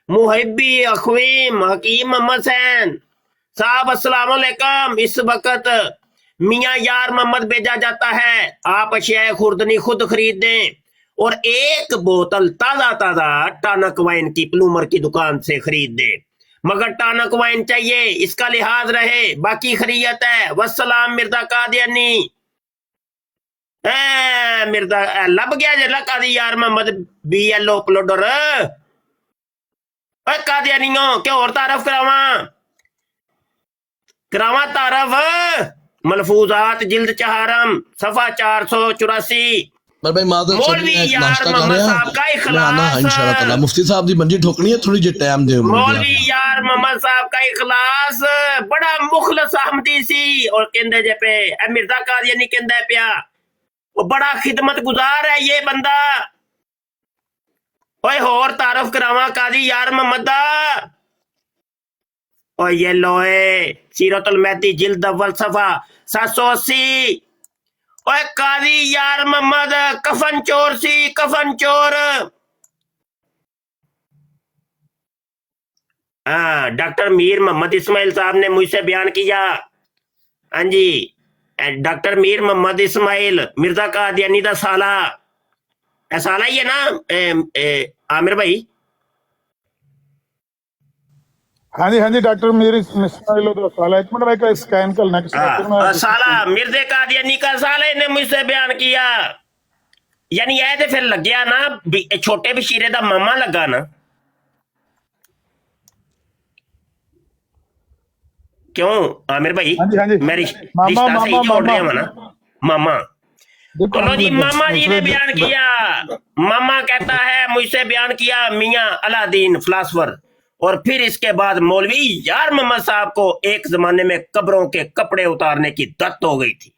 मुहिब्बी अखवीम हकीम मोहम्मद हुसैन साहब अस्सलाम वालेकुम। इस वक्त मियाँ यार मोहम्मद भेजा जाता है, आप अशिया खुर्दनी खुद खरीद दें और एक बोतल ताजा ताजा टानक वाइन की प्लूमर की दुकान से खरीद दें, मगर टानक वाइन चाहिए, इसका लिहाज रहे, बाकी खरीयत है। वस्सलाम मिर्जा कादियानी। मिर्जा लब गया जरा कादी यार मोहम्मद BLO अपलोडर। कादियानियों क्या और तारफ करावा तारफ। मलफूजात जिल्द चहारम सफा 484। पर भाई मादर मौलवी यार नाश्ता कर मोहम्मद रहे साहब का हैं, मैं आना है इंशाल्लाह इखलास। ताला। मुफ्ती साहब दी मंजी ठोकनी है, थोड़ी जी टाइम दे मौलवी यार मोहम्मद साहब का इखलास बड़ा मुखलस अहमदी सी और कहंदे जे पे ए मिर्जा कादियानी कहंदा पिया वो बड़ा खिदमत गुजार है ये बंदा। ओए होर तारफ करावा कादी यार मोहम्मद दा। और ये लोए सीरतुल महदी जिल्द अव्वल सफा 780। ओए कादी यार मोहम्मद कफन चोर सी, कफन चोर। हाँ, डॉक्टर मीर मोहम्मद इस्माइल साहब ने मुझसे बयान किया। हाँ जी, डॉक्टर मीर मोहम्मद इस्माइल मिर्जा कादियानी दा साला, साला ही है ना आमिर भाई? हाँ जी डॉक्टर मीर इस्माइल दा साला, एक मिनट भाई स्कैन करना साला मिर्जे कादियानी का साले ने मुझसे बयान किया। यानी ये तो फिर लग गया ना छोटे बशीरे दा मामा लगा ना, क्यों आमिर भाई? हाँ जी मैं रिश्ता सही जोड़ रहा हूँ ना मामा। चलो जी, मामा जी ने बयान किया। मामा कहता है मुझसे बयान किया मियाँ अलादीन फिलासफर। और फिर इसके बाद मौलवी यार मोहम्मद साहब को एक जमाने में कब्रों के कपड़े उतारने की दत्त हो गई थी,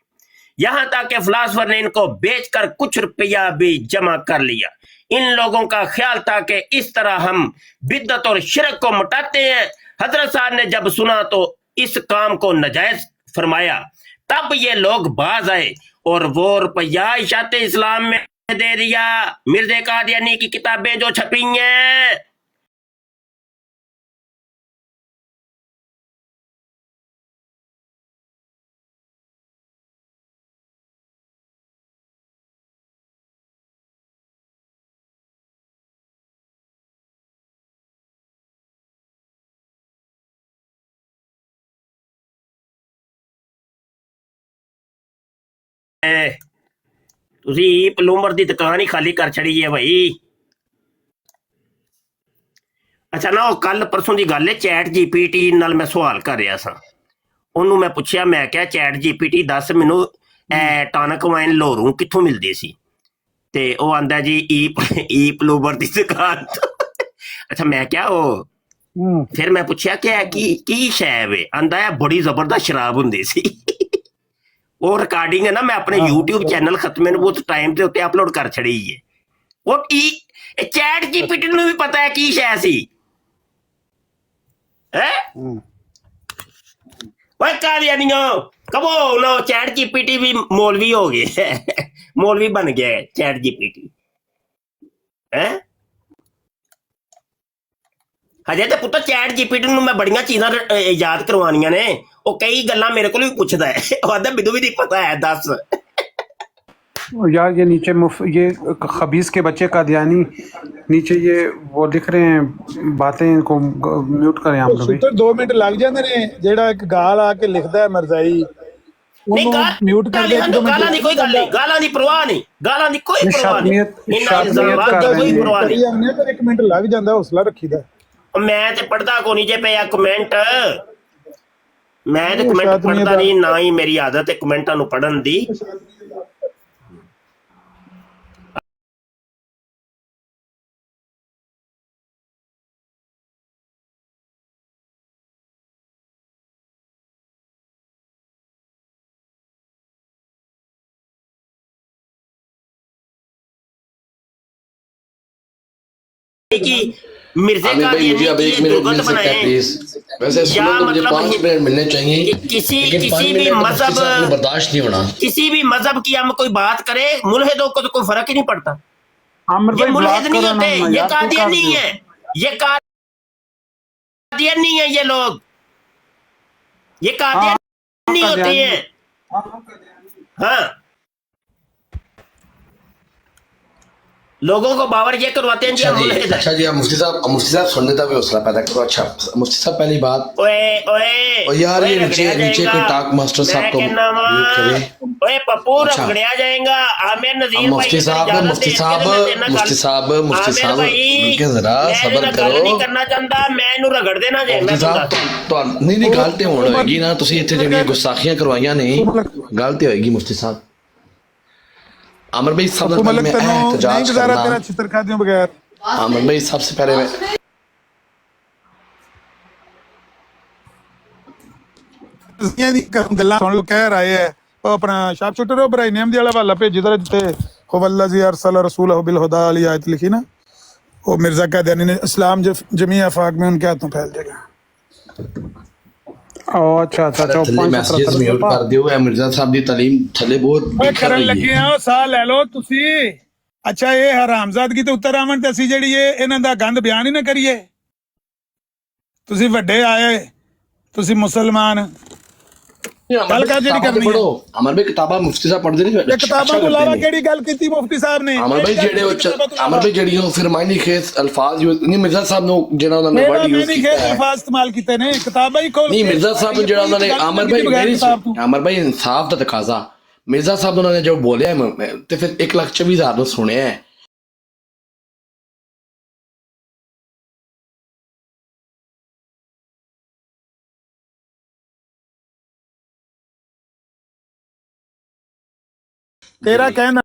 यहां तक कि फिलासफर ने इनको बेचकर कुछ रुपया भी जमा कर लिया। इन लोगों का ख्याल था कि इस तरह हम बिद्दत और शिरक को मिटाते हैं। हजरत साहब ने जब सुना तो इस काम को नाजायज फरमाया। तब ये लोग बाज आए और वो रुपया इशात इस्लाम में दे दिया। मिर्जे कादियानी की किताबें जो छपी हैं ਤੁਸੀਂ ਪਲੂੰਬਰ ਦੀ ਦੁਕਾਨ ਹੀ ਖਾਲੀ ਕਰ ਛੜੀ ਹੈ ਭਾਈ। ਅੱਛਾ ਨਾ, ਉਹ ਕੱਲ ਪਰਸੋਂ ਦੀ ਗੱਲ ਹੈ, ਚੈਟ ਜੀਪੀਟੀ ਨਾਲ ਮੈਂ ਸਵਾਲ ਕਰ ਰਿਹਾ ਸਾਂ। ਉਹਨੂੰ ਮੈਂ ਪੁੱਛਿਆ, ਮੈਂ ਕਿਹਾ ਚੈਟ ਜੀਪੀਟੀ ਦੱਸ ਮੈਨੂੰ ਟਾਨਕ ਵਾਈਨ ਲੋਰੂ ਕਿੱਥੋਂ ਮਿਲਦੀ ਸੀ? ਤੇ ਉਹ ਆਂਦਾ ਜੀ ਈ ਪਲੂੰਬਰ ਦੀ ਦੁਕਾਨ ਤੋਂ। ਅੱਛਾ ਮੈਂ ਕਿਹਾ ਉਹ, ਫਿਰ ਮੈਂ ਪੁੱਛਿਆ ਕਿ ਕੀ ਸ਼ੈ ਵੇ? ਆਂਦਾ ਹੈ ਬੜੀ ਜ਼ਬਰਦਸਤ ਸ਼ਰਾਬ ਹੁੰਦੀ ਸੀ। ਉਹ ਰਿਕਾਰਡਿੰਗ ਹੈ ਨਾ, ਮੈਂ ਆਪਣੇ YouTube ਚੈਨਲ ਖਤਮੇ ਨਬੂਤ ਟਾਈਮ ਦੇ ਉੱਤੇ ਅਪਲੋਡ ਕਰ ਛੜੀ ਹੈ। ਉਹ ਚੈਟ ਜੀਪੀਟੀ ਨੂੰ ਵੀ ਪਤਾ ਹੈ ਕੀ ਸ਼ੈ ਸੀ ਹੈ। ਓਏ ਕਾਦੀਆਨੀਓ ਕਬੋ ਨਾ, ਚੈਟ ਜੀਪੀਟੀ ਵੀ ਮੌਲਵੀ ਹੋ ਗਏ, ਮੌਲਵੀ ਬਣ ਗਿਆ ਚੈਟ ਜੀਪੀਟੀ ਹੈ। ਹਜੇ ਤੇ ਪੁੱਤ ਚੈਟ ਜੀਪੀਟੀ ਨੂੰ ਮੈਂ ਬੜੀਆਂ ਚੀਜ਼ਾਂ ਯਾਦ ਕਰਵਾਉਣੀਆਂ ਨੇ। ਉਹ ਕਈ ਗੱਲਾਂ ਮੇਰੇ ਕੋਲ ਵੀ ਪੁੱਛਦਾ ਹੈ, ਉਹ ਆਂਦਾ ਮੈਨੂੰ ਵੀ ਨਹੀਂ ਪਤਾ ਹੈ, ਦੱਸ। यार ये नीचे ये खबीस के बच्चे कादियानी नीचे ये वो लिख रहे हैं बातें, इनको म्यूट करें आप लोग। ਸੁੱਤਰ 2 ਮਿੰਟ ਲੱਗ ਜਾਂਦੇ ਨੇ। ਜਿਹੜਾ ਇੱਕ ਗਾਲ ਆ ਕੇ ਲਿਖਦਾ ਹੈ ਮਰਜ਼ਾਈ, ਨਹੀਂ ਮਿਊਟ ਕਰ ਦੇ। ਗਾਲਾਂ ਦੀ ਕੋਈ ਗੱਲ ਨਹੀਂ, ਗਾਲਾਂ ਦੀ ਪਰਵਾਹ ਨਹੀਂ, ਗਾਲਾਂ ਦੀ ਕੋਈ ਪਰਵਾਹ ਨਹੀਂ, ਇਹਨਾਂ ਇਲਜ਼ਾਮਾਤ ਦੀ ਕੋਈ ਪਰਵਾਹ ਨਹੀਂ। ਪਰ 1 ਮਿੰਟ ਲੱਗ ਜਾਂਦਾ, ਹੌਸਲਾ ਰੱਖੀਦਾ। ਮੈਂ ਤੇ ਪੜਦਾ ਕੋ ਨਹੀਂ ਜੇ ਪਿਆ ਕਮੈਂਟ, ਮੈਂ ਤੇ ਕਮੈਂਟ ਪੜਦਾ ਨਹੀਂ, ਨਾ ਹੀ ਮੇਰੀ ਆਦਤ ਹੈ ਕਮੈਂਟਾਂ ਨੂੰ ਪੜਨ ਦੀ। कि मिर्जे का मुझे अब 1 मिनट मिल सकता है प्लीज? वैसे सुनो तो मुझे 5 मिनट मिलने चाहिए। किसी भी मजहब बर्दाश्त नहीं होना। किसी भी मजहब की हम कोई बात करे, मुल्हिदों को तो कोई फर्क ही नहीं पड़ता। ये मुल्हिद नहीं होते, ये कादियानी है, ये कादियानी है, ये लोग ये कादियानी होते हैं। हाँ, लोगों को बावर ये करवाते हैं जी। अच्छा जी, मुफ्ती साहब सुनने का भी हौसला पैदा करो। अच्छा मुफ्ती साहब, पहली बात, ओए यार ये नीचे कोई टाक मास्टर साहब को म्यूट करे। ओए पप्पू रगड़िया जाएगा। आमिर नजीर मुफ्ती साहब मिलके जरा सबर करो। नहीं करना चाहता मैं इन्हू रगड़ देना जे। मुफ्ती साहब नहीं गल तो होनी होगी ना, तुसीं इत्थे जिहड़ियां गुस्ताखियां करवाइयां ने, गल तो होएगी मुफ्ती साहब। अमर भाई सब मैं एहतजाज करना। तेरा चित्र खा दियो बगैर। अमर भाई सबसे पहले मैं ਗੱਲਾਂ ਸੁਣ ਲੋ। ਕਹਿ ਰਹੇ ਹੈ ਉਹ ਆਪਣਾ ਸ਼ਾਪ ਸ਼ੂਟਰ ਉਹ ਇਬਰਾਹੀਮ ਦੀ ਵਾਲਾ ਵਾਲਾ ਭੇਜੀ ਦਰ ਜਿੱਥੇ ਹੁਵੱਲਾ ਜੀ ਅਰਸਲ ਰਸੂਲਹੁ ਬਿਲ ਹੁਦਾ ਵਾਲੀ ਆਇਤ ਲਿਖੀ ਨਾ, ਉਹ मिर्जा कादियानी ने इस्लाम जमी आफाक में उनके हाथों फैल जाएगा। अच्छा मैसेजेस म्यूट कर दियो। ए मिर्जा साहब दी तालीम थले बहुत ਕਰਨ ਲੱਗੇ ਆ। ਉਹ ਸਾਹ ਲੈ ਲਓ ਤੁਸੀਂ। ਅੱਛਾ ਇਹ ਹਰਾਮਜ਼ਾਦਗੀ ਤੇ ਉੱਤਰ ਆਵਣ ਤੇ ਅਸੀਂ ਜਿਹੜੀ ਇਹਨਾਂ ਦਾ ਗੰਦ ਬਿਆਨ ਹੀ ਨਾ ਕਰੀਏ। ਤੁਸੀਂ ਵੱਡੇ ਆਏ, ਤੁਸੀਂ ਮੁਸਲਮਾਨ, ਗੱਲ ਕਰ ਜਿਹੜੀ ਕਰਨੀ ਹੈ। अमर भाई किताबा मुफ्ती साहब पढ़दे नहीं? ਇਹ ਕਿਤਾਬਾਂ ਤੋਂ ਇਲਾਵਾ ਕਿਹੜੀ ਗੱਲ ਕੀਤੀ ਮੁਫਤੀ ਸਾਹਿਬ ਨੇ? अमर भाई ਜਿਹੜੀ ਉਹ ਫਿਰ ਮਾਇਨੀ ਖੇਸ ਅਲਫਾਜ਼ ਯੂਜ਼ ਨਹੀਂ, ਮਿਰਜ਼ਾ ਸਾਹਿਬ ਨੂੰ ਜਿਹੜਾ ਉਹਨਾਂ ਨੇ ਵਰਡ ਯੂਜ਼ ਕੀਤਾ ਹੈ, ਅਲਫਾਜ਼ ਇਸਤੇਮਾਲ ਕੀਤੇ ਨੇ, ਕਿਤਾਬਾਂ ਹੀ ਖੋਲ। ਨਹੀਂ ਮਿਰਜ਼ਾ ਸਾਹਿਬ ਨੂੰ ਜਿਹੜਾ ਉਹਨਾਂ ਨੇ ਅਮਰ ਭਾਈ ਇਨਸਾਫ ਦਾ ਤਕਾਜ਼ਾ, ਮਿਰਜ਼ਾ ਸਾਹਿਬ ਉਹਨਾਂ ਨੇ ਜੋ ਬੋਲਿਆ ਤੇ ਫਿਰ 1,24,000 ਨੂੰ ਸੁਣਿਆ। ਤੇਰਾ ਕਹਿਣਾ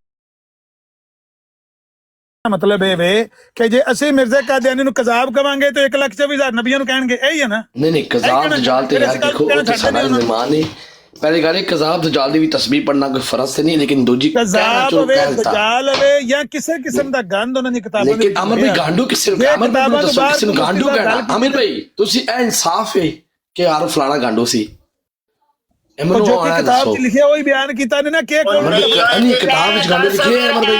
मतलब ਇਹ ਵੇ ਕਿ ਜੇ ਅਸੀਂ ਮਿਰਜ਼ਾ ਕਾਦੀਆਨੀ ਨੂੰ ਕਜ਼ਾਬ ਕਵਾਂਗੇ ਤੇ 1,24,000 ਨਬੀਆਂ ਨੂੰ ਕਹਿਣਗੇ, ਇਹੀ ਹੈ ਨਾ? ਨਹੀਂ ਕਜ਼ਾਬ ਦਜਾਲ ਤੇ ਯਾਰ ਦੇਖੋ ਉਹ ਤਾਂ ਸਾਡਾ ਜ਼ਮਾਨ ਨਹੀਂ। ਪਹਿਲੀ ਗੱਲ ਇਹ ਕਜ਼ਾਬ ਦਜਾਲ ਦੀ ਵੀ ਤਸਬੀਹ ਪੜਨਾ ਕੋਈ ਫਰਜ਼ ਤੇ ਨਹੀਂ, ਲੇਕਿਨ ਦੂਜੀ ਕਜ਼ਾਬ ਹੋਵੇ, ਦਜਾਲ ਹੋਵੇ ਜਾਂ ਕਿਸੇ ਕਿਸਮ ਦਾ ਗੰਦ ਉਹਨਾਂ ਦੀ ਕਿਤਾਬਾਂ ਦੇ ਵਿੱਚ। ਅਮਰ ਭਾਈ ਗਾਂਡੂ ਕਿਸੇ ਨੂੰ ਗਾਂਡੂ ਕਹਿਣਾ? ਅਮਰ ਭਾਈ ਤੁਸੀਂ ਇਹ ਇਨਸਾਫ ਹੈ ਕਿ ਯਾਰ ਫਲਾਣਾ ਗਾਂਡੂ ਸੀ? ਜੋ ਕਿਤਾਬ 'ਚ ਲਿਖਿਆ ਉਹੀ ਬਿਆਨ ਕੀਤਾ ਨੇ ਨਾ ਕਿ ਨਹੀਂ ਕਿਤਾਬ ਵਿੱਚ ਗਾਂਡੂ ਲਿਖੇ ਹੈ ਅਮਰ ਭਾਈ।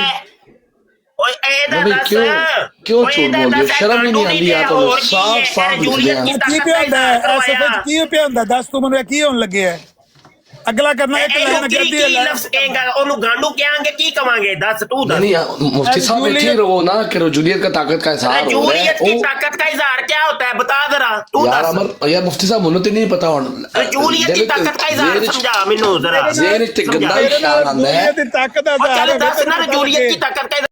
क्यों झूठ बोल रहे हो? शर्म ही नहीं आती यार। तो साफ लिखते हैं। ਕੀ ਪਿਆ ਹੁੰਦਾ ਐਸਐਫ ਕੀ ਪਿਆ ਹੁੰਦਾ? ਦੱਸ ਤੂੰ ਮੈਨੂੰ ਕੀ ਹੋਣ ਲੱਗਿਆ? ਅਗਲਾ ਕਰਨਾ ਇੱਕ ਲਾਈਨ ਇਹਨੂੰ ਅੱਗੇ ਕੀ ਦੀ ਕੀ ਲਫ਼ਜ਼ ਕਹੇਗਾ ਉਹਨੂੰ ਗਾਂਡੂ ਕਹਾਂਗੇ ਕੀ ਕਵਾਂਗੇ ਦੱਸ ਤੂੰ ਦੱਸ नहीं मुफ्ती साहब बैठे रहो ना कि रजूलियत का ताकत का इजहार हो रहा रजूलियत की है ताकत का इजहार क्या होता है बता जरा तू यार दस अमर यार मुफ्ती साहब मुझे तो नहीं पता रजूलियत की ताकत का इजहार समझा मैनू जरा ज़हन च गंदा समझा। ख्याल आंदा है ਦੀ ਤਾਕਤ ਦਾ और चल आधार दस ना रजूलियत की ताकत का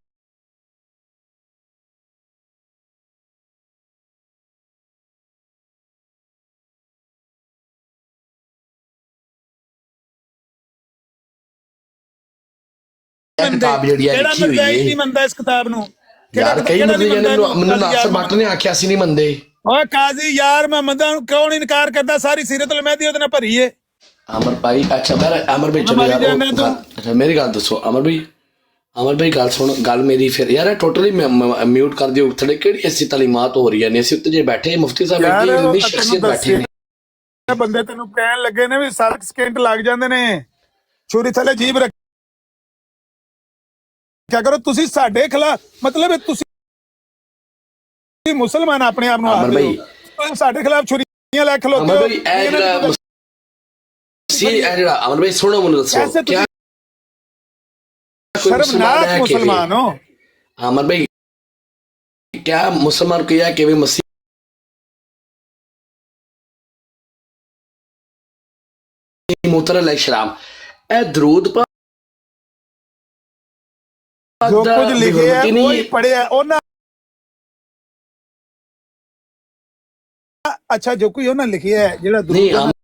किताब ਜਿਹੜੀ ਆ ਕਿਹੜਾ ਲਿਖੀ ਹੋਈ ਮਰਜ਼ਾਈ ਨਹੀਂ ਹੈ ਮੰਨਦਾ ਇਸ ਕਿਤਾਬ ਨੂੰ ਯਾਰ ਕਈ ਮਰਜ਼ੀ ਮੈਨੂੰ ਨਾਸਰ ਭੱਟ ਨੇ ਆਖਿਆ ਸੀ ਨਹੀਂ ਮੰਨਦੇ ਓਏ ਕਾਜ਼ੀ ਯਾਰ ਮੈਂ ਮੰਨਦਾ ਕੌਣ ਇਨਕਾਰ ਕਰਦਾ ਸਾਰੀ ਸੀਰਤੁਲ ਮਹਿਦੀ ਉਹਦੇ ਨਾਲ ਭਰੀ ਏ अमर भाई अच्छा मेरा अमर भाई चलो यार अच्छा मेरी गल दसो अमर भाई गल सुन गल मेरी फिर यार टोटली म्यूट कर दियो थोड़े केड़ी ऐसी तालीमात हो रही है ने ਅਸੀਂ ਉੱਤੇ ਜੇ ਬੈਠੇ ਮੁਫਤੀ ਸਾਹਿਬ ਐਡੀ ਲੰਬੀ ਸ਼ਖਸੀਅਤ ਬੈਠੀ ਨੇ ਬੰਦੇ ਤੈਨੂੰ ਕਹਿਣ ਲੱਗੇ ਨੇ ਵੀ 7 ਸਕਿੰਟ ਲੱਗ ਜਾਂਦੇ ਨੇ ਛੁਰੀ ਥੱਲੇ ਜੀਭ ਰੱਖ ਕਿਆ ਕਰੋ ਤੁਸੀਂ ਸਾਡੇ ਖਿਲਾਫ ਮਤਲਬ ਤੁਸੀਂ ਮੁਸਲਮਾਨ ਆਪਣੇ ਆਪ ਨੂੰ ਅਮਰ ਭਾਈ ਤੁਸੀਂ ਸਾਡੇ ਖਿਲਾਫ ਛੁਰੀਆਂ ਲੈ ਖਲੋਤੇ ਅਮਰ ਭਾਈ ਇਹ ਜਿਹੜਾ अमर भाई सुनो मुझे दसो क्या शर्मनाक मुसलमान हो अमर भाई क्या मुसलमान को यह कि वे मसीह मोहतरम अलैहि सलाम ए दरूद पर जो कुछ लिखे है वही पढ़े है ਉਹਨਾਂ अच्छा जो कोई ਉਹਨਾਂ लिखिया है ਜਿਹੜਾ दरूद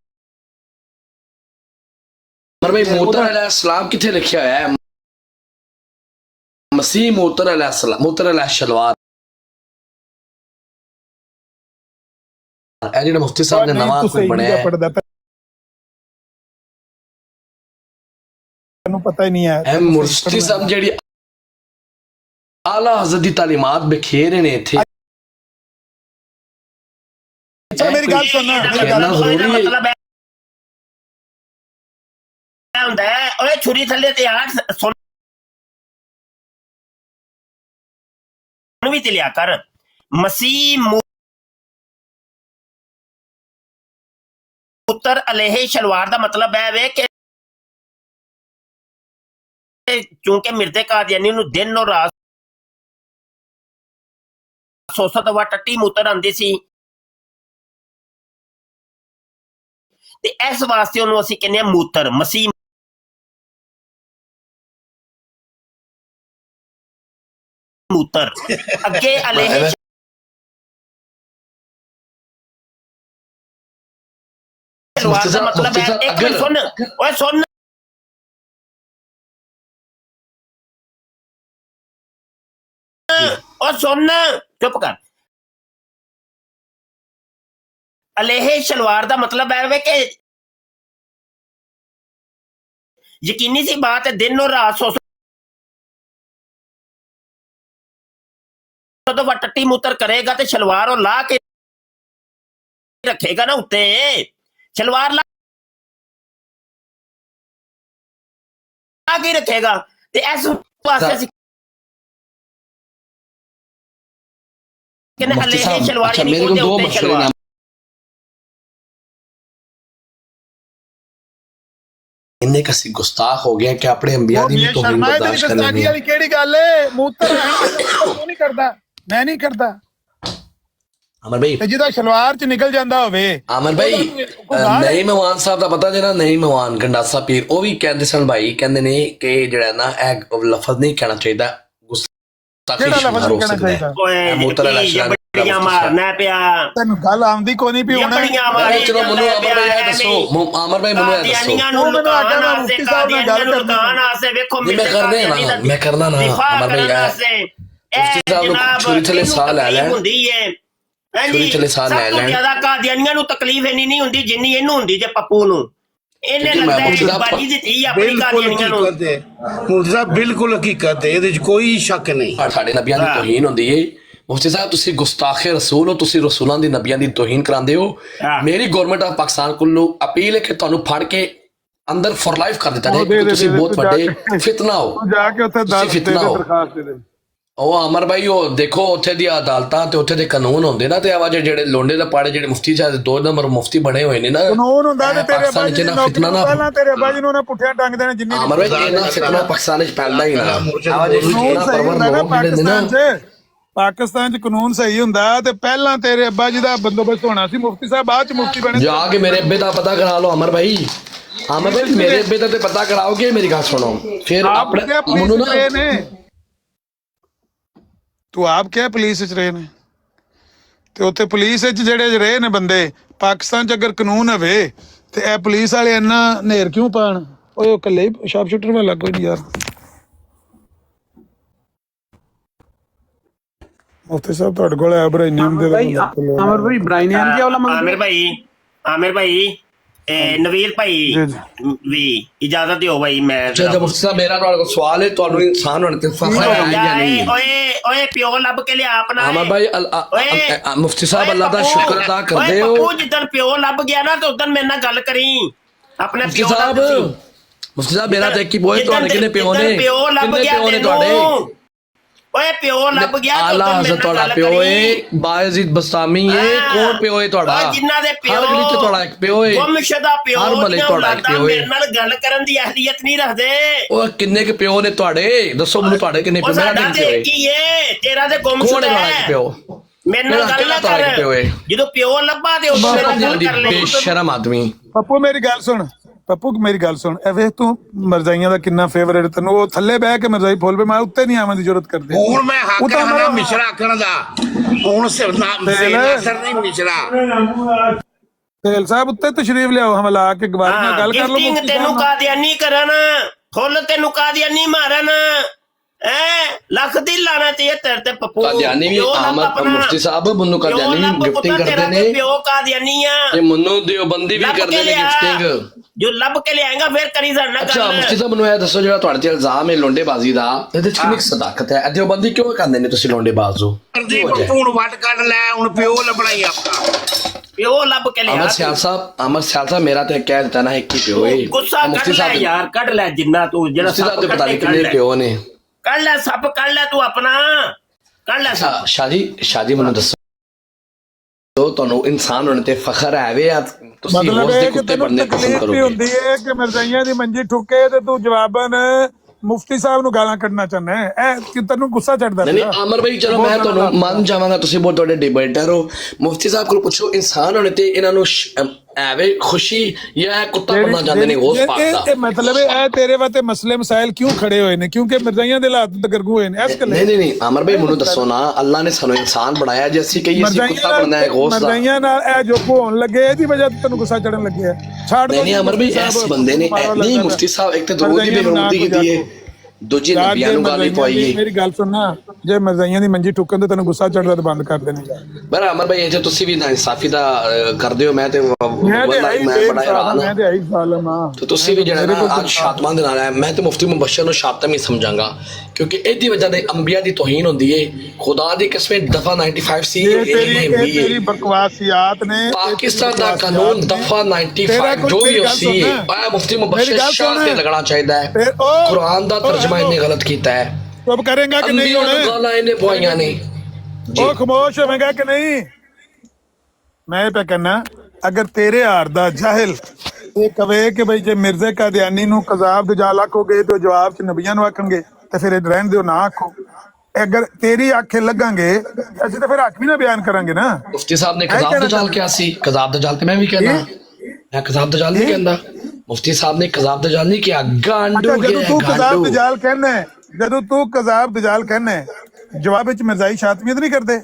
अमर भाई मोहतरम अलैहि सलाम किथे लिखा होया है मसीह मोहतरम अलैहि सलाम मोहतरम अलैहि शलवार ਇਹ ਜਿਹੜਾ ਮੁਫਤੀ ਸਾਹਿਬ ਨੇ ਨਵਾਂ ਕੋਈ ਬਣਿਆ ਹੈ ਤੈਨੂੰ ਪਤਾ ਹੀ ਨਹੀਂ ਹੈ ਇਹ ਮੁਫਤੀ ਸਾਹਿਬ ਜਿਹੜੀ ਆਲਾ ਹਜ਼ਰਤ ਦੀ ਤਾਲੀਮਾਤ ਬਖੇਰੇ ਨੇ ਇੱਥੇ ਅੱਛਾ ਮੇਰੀ ਗੱਲ ਸੁਣ ਮੇਰੀ ਗੱਲ ਜ਼ਰੂਰੀ ਹੈ ਹੁੰਦਾ ਹੈ ਓਏ ਛੁਰੀ ਥੱਲੇ ਤੇ ਆਠ ਸੁਣ ਵੀ ਤੇ ਲਿਆ ਕਰ ਮਸੀਹ ਪੁੱਤਰ ਅਲੈਹਿ ਸ਼ਲਵਾਰ ਦਾ ਮਤਲਬ ਹੈ ਵੇ ਕਿ ਚੂੰਕਿ ਮਿਰਦੇ ਕਾਦੀਆਨੀ ਨੂੰ ਦਿਨ ਔਰ ਰਾਤ ਸੋਸਤ ਵਾ ਟੱਟੀ ਮੂਤਰ ਆਂਦੀ ਸੀ ਤੇ ਇਸ ਵਾਸਤੇ ਉਹਨੂੰ ਅਸੀਂ ਕਹਿੰਦੇ ਆ ਮੂਤਰ ਮਸੀਹ मूतर अगे अलैहि शलवार का मतलब है एक मिनट सुन ओए सुन और सुन चुप कर अलैहि शलवार का मतलब है वे कि यकीनी सी बात है दिन और रात सो तो वह टट्टी मूतर करेगा तो शलवार और ला के रखेगा ना उत्ते शलवार ला के रखेगा ते ऐसे वास्ते कहने अलैहि शलवार यानी मेरे को दो मसले हैं इन्ने कसी गुस्ताख हो गया कि अपने अंबिया दी तौहीन बर्दाश्त कर लेनी वाली केड़ी गल है मूतर क्यों नहीं करदा मैं नहीं करता अमर भाई ਤੇ ਜਿਹਦਾ ਸ਼ਲਵਾਰ ਚ ਨਿਕਲ ਜਾਂਦਾ ਹੋਵੇ अमर भाई नहीं मेहमान साहब ਦਾ ਪਤਾ ਜਿਹੜਾ ਨਹੀਂ ਮੇਵਾਨ ਗੰਡਾਸਾ ਪੀਰ ਉਹ ਵੀ ਕਹਿੰਦੇ ਸਨ ਭਾਈ ਕਹਿੰਦੇ ਨੇ ਕਿ ਜਿਹੜਾ ਨਾ ਇਹ ਲਫ਼ਜ਼ ਨਹੀਂ ਕਹਿਣਾ ਚਾਹੀਦਾ ਗੁੱਸਾ ਲਫ਼ਜ਼ ਕਹਿਣਾ ਚਾਹੀਦਾ ਓਏ ਮੋਤਰ ਬੜੀਆਂ ਮਾਰਨਾ ਪਿਆ ਤੈਨੂੰ ਗੱਲ ਆਉਂਦੀ ਕੋਈ ਨਹੀਂ ਪਈ ਹੁਣ ਬੜੀਆਂ ਮਾਰਨਾ ਚਲੋ ਮੈਨੂੰ ਅਮਰ ਭਾਈ ਇਹ ਦੱਸੋ ਅਮਰ ਭਾਈ ਮੈਨੂੰ ਇਹ ਦੱਸੋ ਨੂੰ ਲੁਕਾਉਣ ਵਾਸਤੇ ਕਾਦੀਆਨੀਆਂ ਨੂੰ ਲੁਕਾਉਣ ਵਾਸਤੇ ਵੇਖੋ ਮੈਂ ਕਰਨਾ ਨਾ ਅਮਰ ਭਾਈ जनाब छुरी थले साह लै लैन ਹੁੰਦੀ ਹੈ छुरी थले साह लै लैन ਜਿਆਦਾ ਕਾਦੀਆਨੀਆਂ ਨੂੰ ਤਕਲੀਫ ਇੰਨੀ ਨਹੀਂ ਹੁੰਦੀ ਜਿੰਨੀ ਇਹਨੂੰ ਹੁੰਦੀ ਜੇ ਪੱਪੂ ਨੂੰ ਇਹਨੇ ਲੱਗਦਾ ਹੈ ਬਾਜੀ ਦੀ ਧੀ ਆਪਣੀ ਕਾਦੀਆਨੀਆਂ ਨੂੰ ਮੁਫਤੀ ਸਾਹਿਬ ਬਿਲਕੁਲ ਹਕੀਕਤ ਹੈ ਇਹਦੇ ਵਿੱਚ ਕੋਈ ਸ਼ੱਕ ਨਹੀਂ ਸਾਡੇ ਨਬੀਆਂ ਦੀ ਤੋਹੀਨ ਹੁੰਦੀ ਹੈ ਮੁਫਤੀ ਸਾਹਿਬ ਤੁਸੀਂ ਗੁਸਤਾਖੇ ਰਸੂਲ ਹੋ ਤੁਸੀਂ ਰਸੂਲਾਂ ਦੀ ਨਬੀਆਂ ਦੀ ਤੋਹੀਨ ਕਰਾਉਂਦੇ ਹੋ ਮੇਰੀ ਗਵਰਨਮੈਂਟ ਆਫ ਪਾਕਿਸਤਾਨ ਕੋਲੋਂ ਅਪੀਲ ਹੈ ਕਿ ਤੁਹਾਨੂੰ ਫੜ ਕੇ ਅੰਦਰ ਫॉर ਲਾਈਫ ਕਰ ਦਿੱਤਾ ਜਾਏ ਤੁਸੀਂ ਬਹੁਤ ਵੱਡੇ ਫਿਤਨਾ ਹੋ ਜਾ ਕੇ ਉੱਥੇ ਫਿਤਨਾ ਹੋ ਉਹ ਅਮਰ ਭਾਈ ਉਹ ਦੇਖੋ ਉੱਥੇ ਦੀ ਅਦਾਲਤਾਂ ਤੇ ਉੱਥੇ ਦੇ ਕਾਨੂੰਨ ਹੁੰਦੇ ਨਾ ਤੇ ਆਵਾਜ਼ ਜਿਹੜੇ ਲੋਂਡੇ ਦਾ ਪਾੜੇ ਜਿਹੜੇ ਮੁਫਤੀ ਸਾਹਿਬ 2 ਨੰਬਰ ਮੁਫਤੀ ਬਣੇ ਹੋਏ ਨੇ ਨਾ ਕਾਨੂੰਨ ਹੁੰਦਾ ਤੇ ਤੇਰੇ ਪਾਕਿਸਤਾਨ ਬਾਜੀ ਚ ਦੀ ਨਾ ਫਿਤਨਾ ਨਾ ਪਹਿਲਾਂ ਤੇਰੇ ਬਾਜੀ ਨੂੰ ਉਹਨਾਂ ਪੁੱਠਿਆਂ ਟੰਗ ਦੇਣਾ ਜਿੰਨੀ ਅਮਰ ਭਾਈ ਇਹਨਾਂ ਫਿਤਨਾ ਪਾਕਿਸਤਾਨ ਵਿੱਚ ਫੈਲਦਾ ਹੀ ਨਾ ਆਵਾਜ਼ ਕਾਨੂੰਨ ਫਿਤਨਾ ਸਹੀ ਪਰਵਰ ਹੁੰਦਾ ਨਾ ਲੋਕ ਜਿਹੜੇ ਨੇ ਨਾ ਪਾਕਿਸਤਾਨ 'ਚ ਕਾਨੂੰਨ ਸਹੀ ਹੁੰਦਾ ਤੇ ਪਹਿਲਾਂ ਤੇਰੇ ਅੱਬਾ ਜੀ ਦਾ ਬੰਦੋਬਸਤ ਹੋਣਾ ਸੀ ਮੁਫਤੀ ਸਾਹਿਬ ਬਾਅਦ 'ਚ ਮੁਫਤੀ ਬਣੇ ਜਾ ਕੇ ਮੇਰੇ ਅੱਬੇ ਦਾ ਪਤਾ ਕਰਾ ਲਓ ਅਮਰ ਭਾਈ ਮੇਰੇ ਅੱਬੇ ਦਾ ਤੇ ਪਤਾ ਕਰਾਓਗੇ ਮੇਰੀ ਗੱਲ ਸੁਣੋ ਫਿਰ ਆਪਣੇ ਮੈਨੂੰ ਨਾ ਤੂੰ ਆਪ ਕਿਹਾ ਪੁਲਿਸ 'ਚ ਰਹੇ ਨੇ ਤੇ ਉੱਥੇ ਪੁਲਿਸ 'ਚ ਜਿਹੜੇ ਰਹੇ ਨੇ ਬੰਦੇ ਪਾਕਿਸਤਾਨ 'ਚ ਅਗਰ ਕਾਨੂੰਨ ਹੋਵੇ ਤੇ ਇਹ ਪੁਲਿਸ ਵਾਲੇ ਇੰਨਾ ਨੇਰ ਕਿਉਂ ਪਾਣ ਓਏ ਉਹ ਇਕੱਲੇ ਸ਼ਾਰਪ ਸ਼ੂਟਰ ਵਾਲਾ ਕੋਈ ਨਹੀਂ ਯਾਰ ਮੁਫਤੀ ਸਾਹਿਬ ਤੁਹਾਡੇ ਕੋਲ ਇਬਰਾਹੀਮ ਦੇ आमिर भाई ब्राइनियन क्या वाला आमिर भाई ਨਵੀਰ ਭਾਈ ਵੀ ਇਜਾਜ਼ਤ ਦਿਓ ਭਾਈ ਮੈਂ ਜਦੋਂ ਮੁਫਤੀ ਸਾਹਿਬ ਮੇਰਾ ਤੁਹਾਡੇ ਕੋਲ ਸਵਾਲ ਹੈ ਤੁਹਾਨੂੰ ਇਨਸਾਨ ਹੋਣ ਤੇ ਫਖਰ ਹੈ ਜਾਂ ਨਹੀਂ ਓਏ ਪਿਓ ਲੱਭ ਕੇ ਲਿਆ ਆਪਣਾ ਅਮਰ ਭਾਈ ਮੁਫਤੀ ਸਾਹਿਬ ਅੱਲਾਹ ਦਾ ਸ਼ੁਕਰ ਅਦਾ ਕਰਦੇ ਹੋ ਪੱਪੂ ਜਿੱਦਣ ਪਿਓ ਲੱਭ ਗਿਆ ਨਾ ਤੇ ਉਦੋਂ ਮੇਰੇ ਨਾਲ ਗੱਲ ਕਰੀ ਆਪਣੇ ਮੁਫਤੀ ਸਾਹਿਬ ਮੇਰਾ ਤੇ ਕੀ ਬੋਏ ਤੁਹਾਡੇ ਕਿੰਨੇ ਪਿਓ ਨੇ ਪਿਓ ਲੱਭ ਗਿਆ ਤੁਹਾਡੇ ਓਏ ਪਿਓ ਲੱਭ ਗਿਆ ਆਲਾ ਹਜ਼ਰਤ ਤੁਹਾਡਾ ਪਿਓ ਏ ਬਾਇਜ਼ੀਦ ਬਸਤਾਮੀ ਏ ਕੌਣ ਪਿਓ ਏ ਤੁਹਾਡਾ ਜਿਨ੍ਹਾਂ ਦੇ ਪਿਓ ਹਰ ਗਲੀ ਤੇ ਤੁਹਾਡਾ ਇੱਕ ਪਿਓ ਏ ਗੁੰਮਸ਼ੁਦਾ ਪਿਓ ਹਰ ਮਹੱਲੇ ਤੁਹਾਡਾ ਇੱਕ ਪਿਓ ਏ ਮੇਰੇ ਨਾਲ ਗੱਲ ਕਰਨ ਦੀ ਅਹਲੀਅਤ ਨਹੀਂ ਰੱਖਦੇ ਉਹ ਕਿੰਨੇ ਕੁ ਪਿਓ ਨੇ ਤੁਹਾਡੇ ਦੱਸੋ ਮੈਨੂੰ ਤੁਹਾਡੇ ਕਿੰਨੇ ਪਿਓ ਮੇਰਾ ਕਿੰਨੇ ਪਿਓ ਏ ਕੀ ਏ ਤੇਰਾ ਤੇ ਗੁੰਮਸ਼ੁਦਾ ਹੈ ਪਿਓ ਮੇਰੇ ਨਾਲ ਗੱਲ ਨਾ ਕਰ ਜਦੋਂ ਪਿਓ ਲੱਭਾ ਤੇ ਉਸ ਨਾਲ ਗੱਲ ਕਰ ਲੈ ਬੇਸ਼ਰਮ ਆਦਮੀ ਪੱਪੂ ਮੇਰੀ ਗੱਲ ਸੁਣ ਇਹ ਵੇਖ ਤੂੰ ਮਰਜ਼ਾਈਆਂ ਦਾ ਕਿੰਨਾ ਫੇਵਰੇਟ ਤੈਨੂੰ ਉਹ ਥੱਲੇ ਬਹਿ ਕੇ ਮਰਜ਼ਾਈ ਫੋਲ ਪੇ ਮੈਂ ਉੱਤੇ ਨਹੀਂ ਆਉਣ ਦੀ ਜ਼ਰੂਰਤ ਕਰਦੇ ਹੁਣ ਮੈਂ ਹੱਕ ਰੱਖਦਾ ਮਿਸ਼ਰਾ ਆਖਣ ਦਾ ਹੁਣ ਸਿਰ ਨਹੀਂ ਮਿਸ਼ਰਾ ਤੇਲ ਸਾਹਿਬ ਉੱਤੇ ਤਸ਼ਰੀਫ ਲਿਆਓ ਹਮਲਾ ਕੇ ਗਵਾਰ ਨਾਲ ਗੱਲ ਕਰ ਲਓ ਤੈਨੂੰ ਕਾਦੀਆਨੀ ਕਰਨ ਫੁੱਲ ਤੈਨੂੰ ਕਾਦੀਆਨੀ ਮਾਰਨ ਲੱਖ ਦੀ ਲਾਣਾ ਤੇ ਤੇਰੇ ਤੇ ਪੱਪੂ ਕਾਦੀਆਨੀ ਵੀ ਮੁਫਤੀ ਸਾਹਿਬ ਮੈਨੂੰ ਕਾਦੀਆਨੀ ਵੀ ਗਿਫਟਿੰਗ ਕਰਦੇ ਨੇ ਪਿਓ ਕਾਦੀਆਨੀ ਆ ਤੇ ਮੈਨੂੰ ਦਿਓਬੰਦੀ ਵੀ ਕਰਦੇ ਨੇ ਗਿਫਟਿੰਗ ਜੋ ਲੱਭ ਕੇ ਲਿਆਏਗਾ ਫੇਰ ਕਰੀ ਜਾਣਾ ਅੱਛਾ ਮੁਫਤੀ ਸਾਹਿਬ ਮੈਨੂੰ ਇਹ ਦੱਸੋ ਜਿਹੜਾ ਤੁਹਾਡੇ ਤੇ ਇਲਜ਼ਾਮ ਹੈ ਲੋਂਡੇਬਾਜ਼ੀ ਦਾ ਇਹਦੇ ਚ ਕਿੰਨੀ ਸਦਾਕਤ ਹੈ ਦਿਓਬੰਦੀ ਕਿਉਂ ਕਰਦੇ ਨੇ ਤੁਸੀਂ ਲੋਂਡੇਬਾਜ਼ ਹੋ ਹੁਣ ਵੱਟ ਕੱਢ ਲੈ ਹੁਣ ਪਿਓ ਲੱਭਣਾ ਹੀ ਆਪਣਾ ਪਿਓ ਲੱਭ ਕੇ ਲਿਆ ਅਮਰ ਸਿਆਲ ਸਾਹਿਬ ਮੇਰਾ ਤੇ ਕਹਿ ਦਿੱਤਾ ਨਾ ਇੱਕ ਹੀ ਪਿਓ ਹੈ ਗੁੱਸਾ ਕੱਢ ਲੈ ਯਾਰ ਕੱਢ ਲੈ ਜਿੰਨਾ ਤੂੰ ਜਿਹੜਾ ਸਭ ਤੇ ਪਤਾ ਨਹੀਂ ਕਿੰਨੇ ਪਿਓ ਨੇ ਕੱਢ ਲੈ ਸੱਪ ਕੱਢ ਲੈ ਤੂੰ ਆਪਣਾ ਕੱਢ ਲੈ ਸੱਪ ਸ਼ਾਦੀ ਮੈਨੂੰ ਦੱਸੋ ਤੁਹਾਨੂੰ ਇਨਸਾਨ ਹੋਣ ਤੇ ਫਖਰ ਹੈ ਵੇ ਤੁਸੀਂ ਮਤਲਬ ਉਸ ਦੇ ਇਹ ਕਿ ਕੁੱਤੇ ਤੈਨੂੰ ਬਣਨੇ ਪਸੰਦ ਤਕਲੀਫ ਵੀ ਕਰੋਗੇ ਹੁੰਦੀ ਹੈ ਕਿ ਮਰਜ਼ਾਈਆਂ ਦੀ ਮੰਜੀ ਠੁੱਕੇ ਤੇ ਤੂੰ ਜਵਾਬਨ ਮੁਫਤੀ ਸਾਹਿਬ ਨੂੰ ਗਾਲਾਂ ਕੱਢਣਾ ਚਾਹੁੰਦਾ ਹੈ ਇਹ ਕਿ ਤੈਨੂੰ ਗੁੱਸਾ ਚੜਦਾ ਨਹੀਂ ਅਮਰ ਭਾਈ ਚਲੋ ਮੈਂ ਤੁਹਾਨੂੰ ਮੰਨ ਜਾਵਾਂਗਾ ਤੁਸੀਂ ਬਹੁਤ ਤੁਹਾਡੇ ਡਿਬੇਟਰ ਹੋ ਮੁਫਤੀ ਸਾਹਿਬ ਕੋਲ ਪੁੱਛੋ ਇਨਸਾਨ ਹੋਣੇ ਤੇ ਇਹਨਾਂ ਨੂੰ ਐਵੇਂ ਖੁਸ਼ੀ ਜਾਂ ਕੁੱਤਾ ਬਣਨਾ ਚਾਹੁੰਦੇ ਨੇ ਉਸ ਪਾਕ ਦਾ ਇਹ ਮਤਲਬ ਹੈ ਤੇਰੇ ਵਾਸਤੇ ਮਸਲੇ ਮਸਾਇਲ ਕਿਉਂ ਖੜੇ ਹੋਏ ਨੇ ਕਿਉਂਕਿ ਮਰਜ਼ਾਈਆਂ ਦੇ ਹਾਲਾਤ ਤਗਰਗੂ ਹੋਏ ਨੇ ਇਸ ਗੱਲ ਨਹੀਂ ਅਮਰ ਭਾਈ ਮੈਨੂੰ ਦੱਸੋ ਨਾ ਅੱਲਾ ਨੇ ਸਾਨੂੰ ਇਨਸਾਨ ਬਣਾਇਆ ਜੇ ਅਸੀਂ ਕਹੀਏ ਅਸੀਂ ਕੁੱਤਾ ਬਣਨਾ ਹੈ ਗੋਸ ਦਾ ਮਰਜ਼ਾਈਆਂ ਨਾਲ ਇਹ ਜੋ ਹੋਣ ਲੱਗੇ ਇਹਦੀ ਵਜ੍ਹਾ ਤੋਂ ਤੈਨੂੰ ਗੁੱਸਾ ਚੜਨ ਲੱਗਿਆ ਛੱਡ ਨਹੀਂ ਅਮਰ ਭਾਈ ਇਸ ਬੰਦੇ ਨੇ ਨਹੀਂ ਮੁਫਤੀ ਸਾਹਿਬ ਇੱਕ ਤੇ ਦਰੂਦ ਦੀ ਬੇਨਤੀ ਕੀਤੀ ਹੈ ਦੂਜੀ ਨਬੀਆਂ ਨੂੰ ਗਾਲੀ ਪਵਾਈਏ ਮੇਰੀ ਗੱਲ ਸੁਣਨਾ ਜੇ ਮਰਜ਼ਾਈਆਂ ਦੀ ਮੰਜੀ ਠੁੱਕਣ ਤੇ ਤੈਨੂੰ ਗੁੱਸਾ ਚੜਦਾ ਤਾਂ ਬੰਦ ਕਰ ਦੇਣੇ ਪਰ ਅਮਰ ਭਾਈ ਜੇ ਤੁਸੀਂ ਵੀ ਨਾ ਇਨਸਾਫੀ ਦਾ ਕਰਦੇ ਹੋ ਮੈਂ ਤੇ ਮੈਂ ਬੜਾ ਹੈਰਾਨ ਮੈਂ ਤੇ ਆਈ ਜ਼ਾਲਮ ਆ ਤੇ ਤੁਸੀਂ ਵੀ ਜਿਹੜਾ ਨਾ ਅੱਜ ਸ਼ਾਤਮਾਂ ਦੇ ਨਾਲ ਹੈ ਮੈਂ ਤੇ ਮੁਫਤੀ ਮੁਬਸ਼ਰ ਨੂੰ ਸ਼ਾਤਮ ਹੀ ਸਮਝਾਂਗਾ ਕਿਉਂਕਿ ਇਹਦੀ ਵਜ੍ਹਾ ਦੇ ਅੰਬੀਆ ਦੀ ਤੋਹੀਨ ਹੁੰਦੀ ਏ ਖੁਦਾ ਦੀ ਕਿਸਮਤ ਦਫਾ 95 ਸੀ ਤੇਰੀ ਬਕਵਾਸੀਆਤ ਨੇ ਪਾਕਿਸਤਾਨ ਦਾ ਕਾਨੂੰਨ ਦਫਾ 95 ਜੋ ਵੀ ਸੀ ਆ ਮੁਫਤੀ ਮੁਬਸ਼ਰ ਸ਼ਾਹ ਤੇ ਲੱਗਣਾ ਚਾਹੀਦਾ ਹੈ ਕੁਰਾਨ ਦਾ ਤਰਜਮਾ ਇਹਨੇ ਗਲਤ ਕੀਤਾ ਹੈ ਤਬ ਕਰੇਗਾ ਕਿ ਨਹੀਂ ਹੋਣੇ ਗਾਲਾਂ ਇਹਨੇ ਪਵਾਈਆਂ ਨੇ ਉਹ ਖਮੋਸ਼ ਹੋਵੇਗਾ ਕਿ ਨਹੀਂ ਮੈਂ ਇਹ ਕਹਿਣਾ ਅਗਰ ਤੇਰੇ ਹਾਰ ਦਾ ਜਾਹਿਲ ਇਹ ਕਵੇ ਕਿ ਬਈ ਜੇ ਮਿਰਜ਼ੇ ਕਾਦੀਆਨੀ ਨੂੰ ਕਜ਼ਾਬ ਦਜਾਲ ਆਖੋਗੇ ਤੇ ਜਵਾਬ ਚ ਨਬੀਆਂ ਨੂੰ ਆਖਣਗੇ ਤੇ ਫਿਰ ਰਹਿਣ ਦਿਓ ਨਾ ਆਖੋ ਅਗਰ ਤੇਰੀ ਆਖੇ ਲੱਗਾਂਗੇ ਅਸੀਂ ਤਾਂ ਫਿਰ ਹੱਕ ਵੀ ਨਾ ਬਿਆਨ ਕਰਾਂਗੇ ਨਾ ਮੁਫਤੀ ਸਾਹਿਬ ਨੇ ਕਜ਼ਾਬ ਦਜਾਲ ਕਿਹਾ ਸੀ ਕਜ਼ਾਬ ਦਜਾਲ ਤੇ ਮੈਂ ਵੀ ਕਹਿੰਦਾ ਮੈਂ ਕਜ਼ਾਬ ਦਜਾਲ ਨਹੀਂ ਕਹਿੰਦਾ ਮੁਫਤੀ ਸਾਹਿਬ ਨੇ ਕਜ਼ਾਬ ਦਜਾਲ ਨਹੀਂ ਕਿਹਾ ਗਾਂਡੂ ਜਦੋਂ ਤੂੰ ਕਜ਼ਾਬ ਦਜਾਲ ਕਹਿੰਦਾ ਜਵਾਬ ਵਿੱਚ ਮਿਰਜ਼ਾਈ ਸ਼ਾਤਮੀਅਤ ਨਹੀਂ ਕਰਦੇ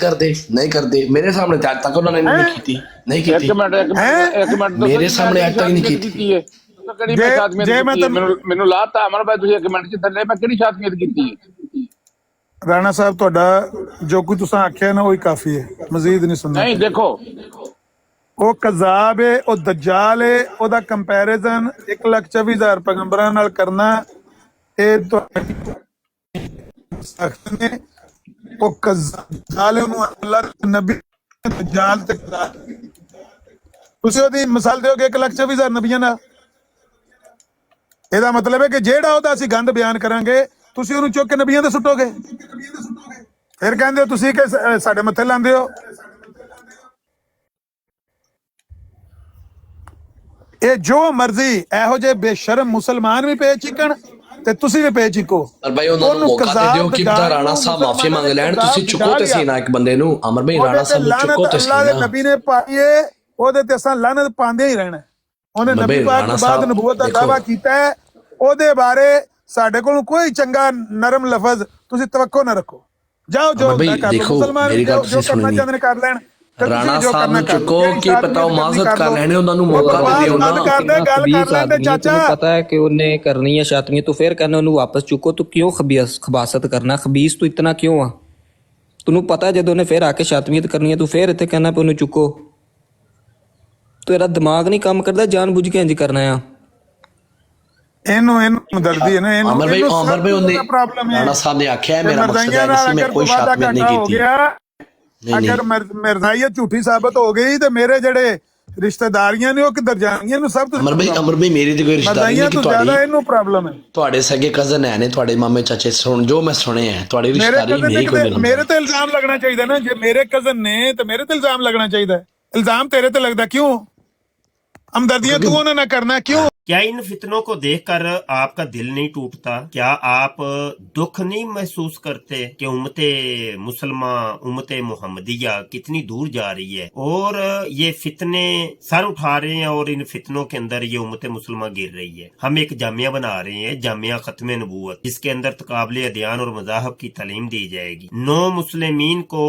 ਨਹੀਂ ਕਰਦੇ ਮੇਰੇ ਸਾਹਮਣੇ ਅੱਜ ਤੱਕ ਉਹਨਾਂ ਨੇ ਨਹੀਂ ਕੀਤੀ ਇੱਕ ਮਿੰਟ ਮੇਰੇ ਸਾਹਮਣੇ ਅੱਜ ਤੱਕ ਨਹੀਂ ਕੀਤੀ ਜੇ ਮੈਨੂੰ ਲਾਤਾ ਅਮਰ ਭਾਈ ਤੁਸੀਂ 1 ਮਿੰਟ ਚ ਥੱਲੇ ਮੈਂ ਕਿਹੜੀ ਸ਼ਾਤਮੀਅਤ ਕੀਤੀ ਹੈ ਰਾਣਾ ਸਾਹਿਬ ਤੁਹਾਡਾ ਜੋ ਕੁਝ ਤੁਸੀਂ ਆਖਿਆ ਨਾ ਉਹੀ ਕਾਫੀ ਹੈ ਮਜ਼ੀਦ ਨਹੀਂ ਸੁਣਨਾ ਨਹੀਂ ਦੇਖੋ ਉਹ ਕਜ਼ਾਬ ਹੈ ਉਹ ਦਜਾਲ ਹੈ ਉਹਦਾ ਕੰਪੈਰੀਜ਼ਨ 1,24,000 ਪੈਗੰਬਰਾਂ ਨਾਲ ਕਰਨਾ ਇਹ ਸਖਤ ਨੇ ਉਹ ਕਜ਼ਾਲ ਉਹਨੂੰ ਅੱਲਾਹ ਨਬੀ ਦਜਾਲ ਤੇ ਤੁਸੀਂ ਉਹਦੀ ਮਿਸਾਲ ਦਿਓਗੇ 1,24,000 ਨਬੀਆਂ ਨਾਲ ਇਹਦਾ ਮਤਲਬ ਹੈ ਕਿ ਜਿਹੜਾ ਉਹਦਾ ਅਸੀਂ ਗੰਦ ਬਿਆਨ ਕਰਾਂਗੇ ਤੁਸੀਂ ਉਹਨੂੰ ਚੁੱਕ ਕੇ ਨਬੀਆਂ ਤੇ ਸੁੱਟੋਗੇ। ਫਿਰ ਕਹਿੰਦੇ ਹੋ ਤੁਸੀਂ ਕਿ ਸਾਡੇ ਮੱਥੇ ਲਾਉਂਦੇ ਹੋ। ਇਹ ਜੋ ਮਰਜ਼ੀ ਇਹੋ ਜਿਹੇ ਬੇਸ਼ਰਮ ਮੁਸਲਮਾਨ ਵੀ ਪਏ ਚਿਕਣ ਤੇ ਤੁਸੀਂ ਵੀ ਪਏ ਚਿਕੋ। ਪਰ ਭਾਈ ਉਹਨਾਂ ਨੂੰ ਮੌਕਾ ਤੇ ਦਿਓ ਕਿ ਪਤਾ ਰਾਣਾ ਸਾਹਿਬ ਮਾਫੀ ਮੰਗ ਲੈਣ। ਤੁਸੀਂ ਚੁੱਕੋ ਤੇ ਸੀ ਨਾ ਇੱਕ ਬੰਦੇ ਨੂੰ। ਅਮਰ ਭਾਈ ਰਾਣਾ ਸਾਹਿਬ ਨੂੰ ਚੁੱਕੋ ਤੇ ਸੀ ਅੱਲਾਹ ਦੇ ਨਾ। ਨਬੀ ਨੇ ਪਾਈਏ ਉਹਦੇ ਤੇ ਅਸਾਂ ਲਾਨਤ ਪਾਉਂਦੇ ਹੀ ਰਹਿਣਾ। ਉਹਨੇ ਨਬੀ ਪਾਕ ਤੋਂ ਬਾਅਦ ਨਬੂਵਤ ਦਾ ਦਾਅਵਾ ਕੀਤਾ ਹੈ। ਉਹਦੇ ਬਾਰੇ ਸਾਡੇ ਕੋਲ ਕੋਈ ਚੰਗਾ ਨਰਮ ਲਫ਼ਜ਼ ਤੁਸੀਂ ਤਵੱਕੋ ਨਾ ਰੱਖੋ। ਜਾਓ ਜੋ ਮੁਸਲਮਾਨ ਜੋ ਕਰਨਾ ਚਾਹੁੰਦੇ ਨੇ ਕਰ ਲੈਣ। ਰਾਣਾ ਸਾਹਿਬ ਨੂੰ ਚੁੱਕੋ ਕਿ ਪਤਾ ਉਹ ਮਾਜ਼ਰਤ ਕਰ ਲੈਣੇ। ਉਹਨਾਂ ਨੂੰ ਮੌਕਾ ਦੇ ਦਿਓ ਨਾ। ਗੱਲ ਕਰ ਲੈਂਦੇ ਚਾਚਾ। ਪਤਾ ਹੈ ਕਿ ਉਹਨੇ ਕਰਨੀ ਹੈ ਸ਼ਾਤਨੀ, ਤੂੰ ਫਿਰ ਕਹਿੰਦਾ ਉਹਨੂੰ ਵਾਪਸ ਚੁੱਕੋ। ਤੂੰ ਕਿਉਂ ਖਬਾਸਤ ਕਰਨਾ? ਖਬੀਸ ਤੂੰ ਇਤਨਾ ਕਿਉਂ ਆ? ਤੈਨੂੰ ਪਤਾ ਜਦੋਂ ਉਹਨੇ ਫਿਰ ਆ ਕੇ ਸ਼ਾਤਮੀਅਤ ਕਰਨੀ ਹੈ ਤੂੰ ਫਿਰ ਇੱਥੇ ਕਹਿਣਾ ਪਈ ਉਹਨੂੰ ਚੁੱਕੋ। ਤੇਰਾ ਦਿਮਾਗ ਨਹੀਂ ਕੰਮ ਕਰਦਾ, ਜਾਣ ਬੁੱਝ ਕੇ ਇੰਜ ਕਰਨਾ ਆ। ਇਹਨੂੰ ਦਰਦੀ ਹੈ ਨਾ। ਅਮਰ ਭਾਈ ਉਹਨੇ ਰਾਣਾ ਸਾਹਿਬ ਨੇ ਆਖਿਆ ਮੇਰਾ ਮਕਸਦ ਹੈ ਕਿ ਮੈਂ ਕੋਈ ਸ਼ਾਤਮੀਅਤ ਨਹੀਂ ਕੀਤੀ। ਅਗਰ ਮਰਜ਼ਾਈਅਤ ਝੂਠੀ ਸਾਬਤ ਹੋ ਗਈ ਤੇ ਮੇਰੇ ਜਿਹੜੇ ਰਿਸ਼ਤੇਦਾਰੀਆਂ ਨੇ ਉਹ ਕਿੱਧਰ ਜਾਣਗੀਆਂ? ਇਹਨੂੰ ਸਭ ਤੋਂ ਅਮਰ ਭਾਈ ਮੇਰੀ ਤੇ ਕੋਈ ਰਿਸ਼ਤੇਦਾਰੀ ਨਹੀਂ ਕਿ ਤੁਹਾਡੀ ਇਹਨੂੰ ਪ੍ਰੋਬਲਮ ਹੈ। ਤੁਹਾਡੇ ਸਗੇ ਕਜ਼ਨ ਹੈ ਨੇ, ਤੁਹਾਡੇ ਮਾਮੇ ਚਾਚੇ ਸੁਣ ਜੋ ਮੈਂ ਸੁਣੇ ਹੈ ਤੁਹਾਡੀ ਰਿਸ਼ਤੇਦਾਰੀ ਮੇਰੀ ਕੋਈ। ਮੇਰੇ ਤੇ ਇਲਜ਼ਾਮ ਲੱਗਣਾ ਚਾਹੀਦਾ ਨਾ। ਜੇ ਮੇਰੇ ਕਜ਼ਨ ਨੇ ਤਾਂ ਮੇਰੇ ਤੇ ਇਲਜ਼ਾਮ ਲੱਗਣਾ ਚਾਹੀਦਾ। ਇਲਜ਼ਾਮ ਤੇਰੇ ਤੇ लगता क्यों? हमदर्दियां तू उन्हें ना करना क्यों? क्या इन फितनों को देखकर आपका दिल नहीं टूटता? क्या आप दुख नहीं महसूस करते कि उम्मते मुसलमान उम्मते मुहम्मदिया कितनी दूर जा रही है और ये फितने सर उठा रहे हैं और इन फितनों के अंदर ये उम्मते मुसलमान गिर रही है। हम एक जामिया बना रहे हैं, जामिया खत्म नबूवत, जिसके अंदर तकाबले अदयान और मज़ाहब की तालीम दी जाएगी। नौ मुस्लिमीन को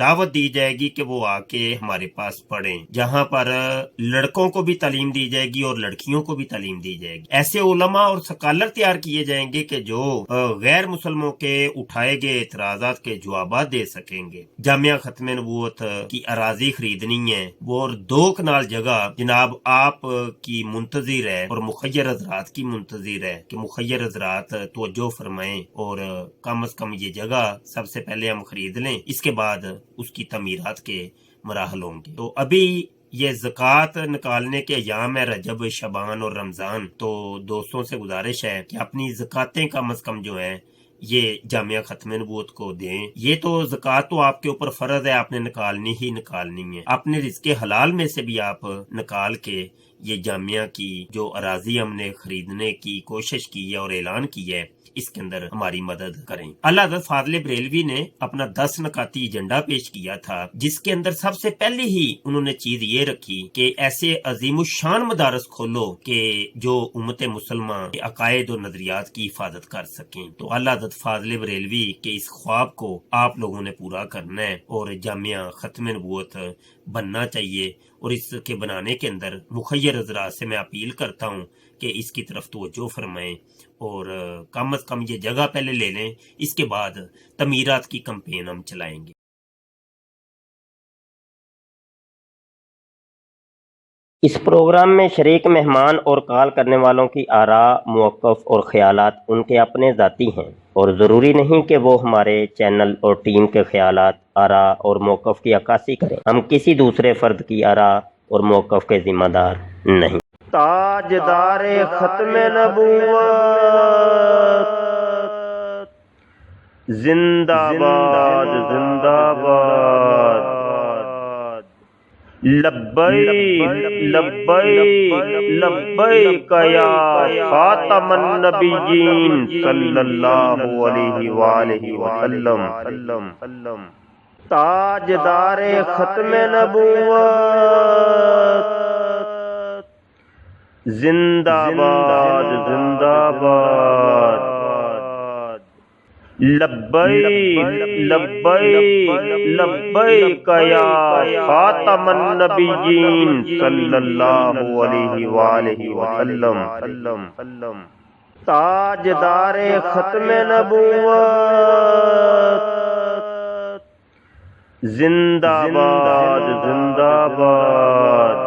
दावत दी जाएगी कि वो आके हमारे पास पढ़ें, जहाँ पर लड़कों को भी तालीम दी जाएगी और लड़कियों को भी तालीम दी जाएगी। ऐसे उलमा और स्कॉलर तैयार किए जाएंगे कि जो गैर मुसलमों के उठाए गए एतराज़ात के जवाबात दे सकेंगे। जामिया खत्म नबूवत की अराजी खरीदनी है वो और 2 कनाल जगह जनाब आप की मुंतजिर है और मुखय्यर हज़रात की मुंतजिर है कि मुखय्यर हज़रात तवज्जो फरमाएं और कम अज कम ये जगह सबसे पहले हम खरीद लें, इसके बाद उसकी तमीरात के मराहल होंगे। तो अभी ये ज़कात निकालने के अयाम है रजब, शबान और रमज़ान। तो दोस्तों से गुजारिश है कि अपनी ज़कातें कम अज़ कम जो है ये जामिया खत्म नबूवत को दें। ये तो ज़कात तो आपके ऊपर फ़र्ज़ है, आपने निकालनी ही निकालनी है। अपने रिज़्क़े हलाल में से भी आप निकाल के ये जामिया की जो अराज़ी हमने खरीदने की कोशिश की है और ऐलान किया है इसके अंदर हमारी मदद करें। अल्लाह हज़रत फाज़िल बरेलवी ने अपना 10 नकाती एजेंडा पेश किया था, जिसके अंदर सबसे पहले ही उन्होंने चीज ये रखी कि ऐसे अजीमुशान मदारस खोलो कि जो उम्मत मुसलमान के अकायद और नजरियात की हिफाजत कर सकें। तो अल्लाह हज़रत फाज़िल बरेलवी के इस ख्वाब को आप लोगों ने पूरा करना है और जामिया खत्म नबूवत बनना चाहिए। और इसके बनाने के अंदर मुखय्यर हज़रात से मैं अपील करता हूँ कि इसकी तरफ तवज्जो फरमाएं और कम अज कम ये जगह पहले ले लें, इसके बाद तमीरात की कैंपेन हम चलाएंगे। इस प्रोग्राम में शरीक मेहमान और कॉल करने वालों की आरा, मौक़िफ़ और ख़यालात उनके अपने ज़ाती हैं और ज़रूरी नहीं कि वो हमारे चैनल और टीम के ख़यालात, आरा और मौक़िफ़ की अक्कासी करें। हम किसी दूसरे फ़र्द की आरा और मौक़िफ़ के ज़िम्मेदार नहीं। ताजदारे खत्म नबूवत जिंदाबाद जिंदाबाद। लब्बैक लब्बैक लब्बैक या खातमन नबिय्यीन सल्लल्लाहु अलैहि वसल्लम। ताजदारे खत्म नबूवत जिंदाबाद जिंदाबाद। लब्बैक लब्बैक लब्बैक या खातमन नबिय्यीन सल्लल्लाहु अलैहि वसल्लम। ताजदारे खत्म नबूवत जिंदाबाद जिंदाबाद।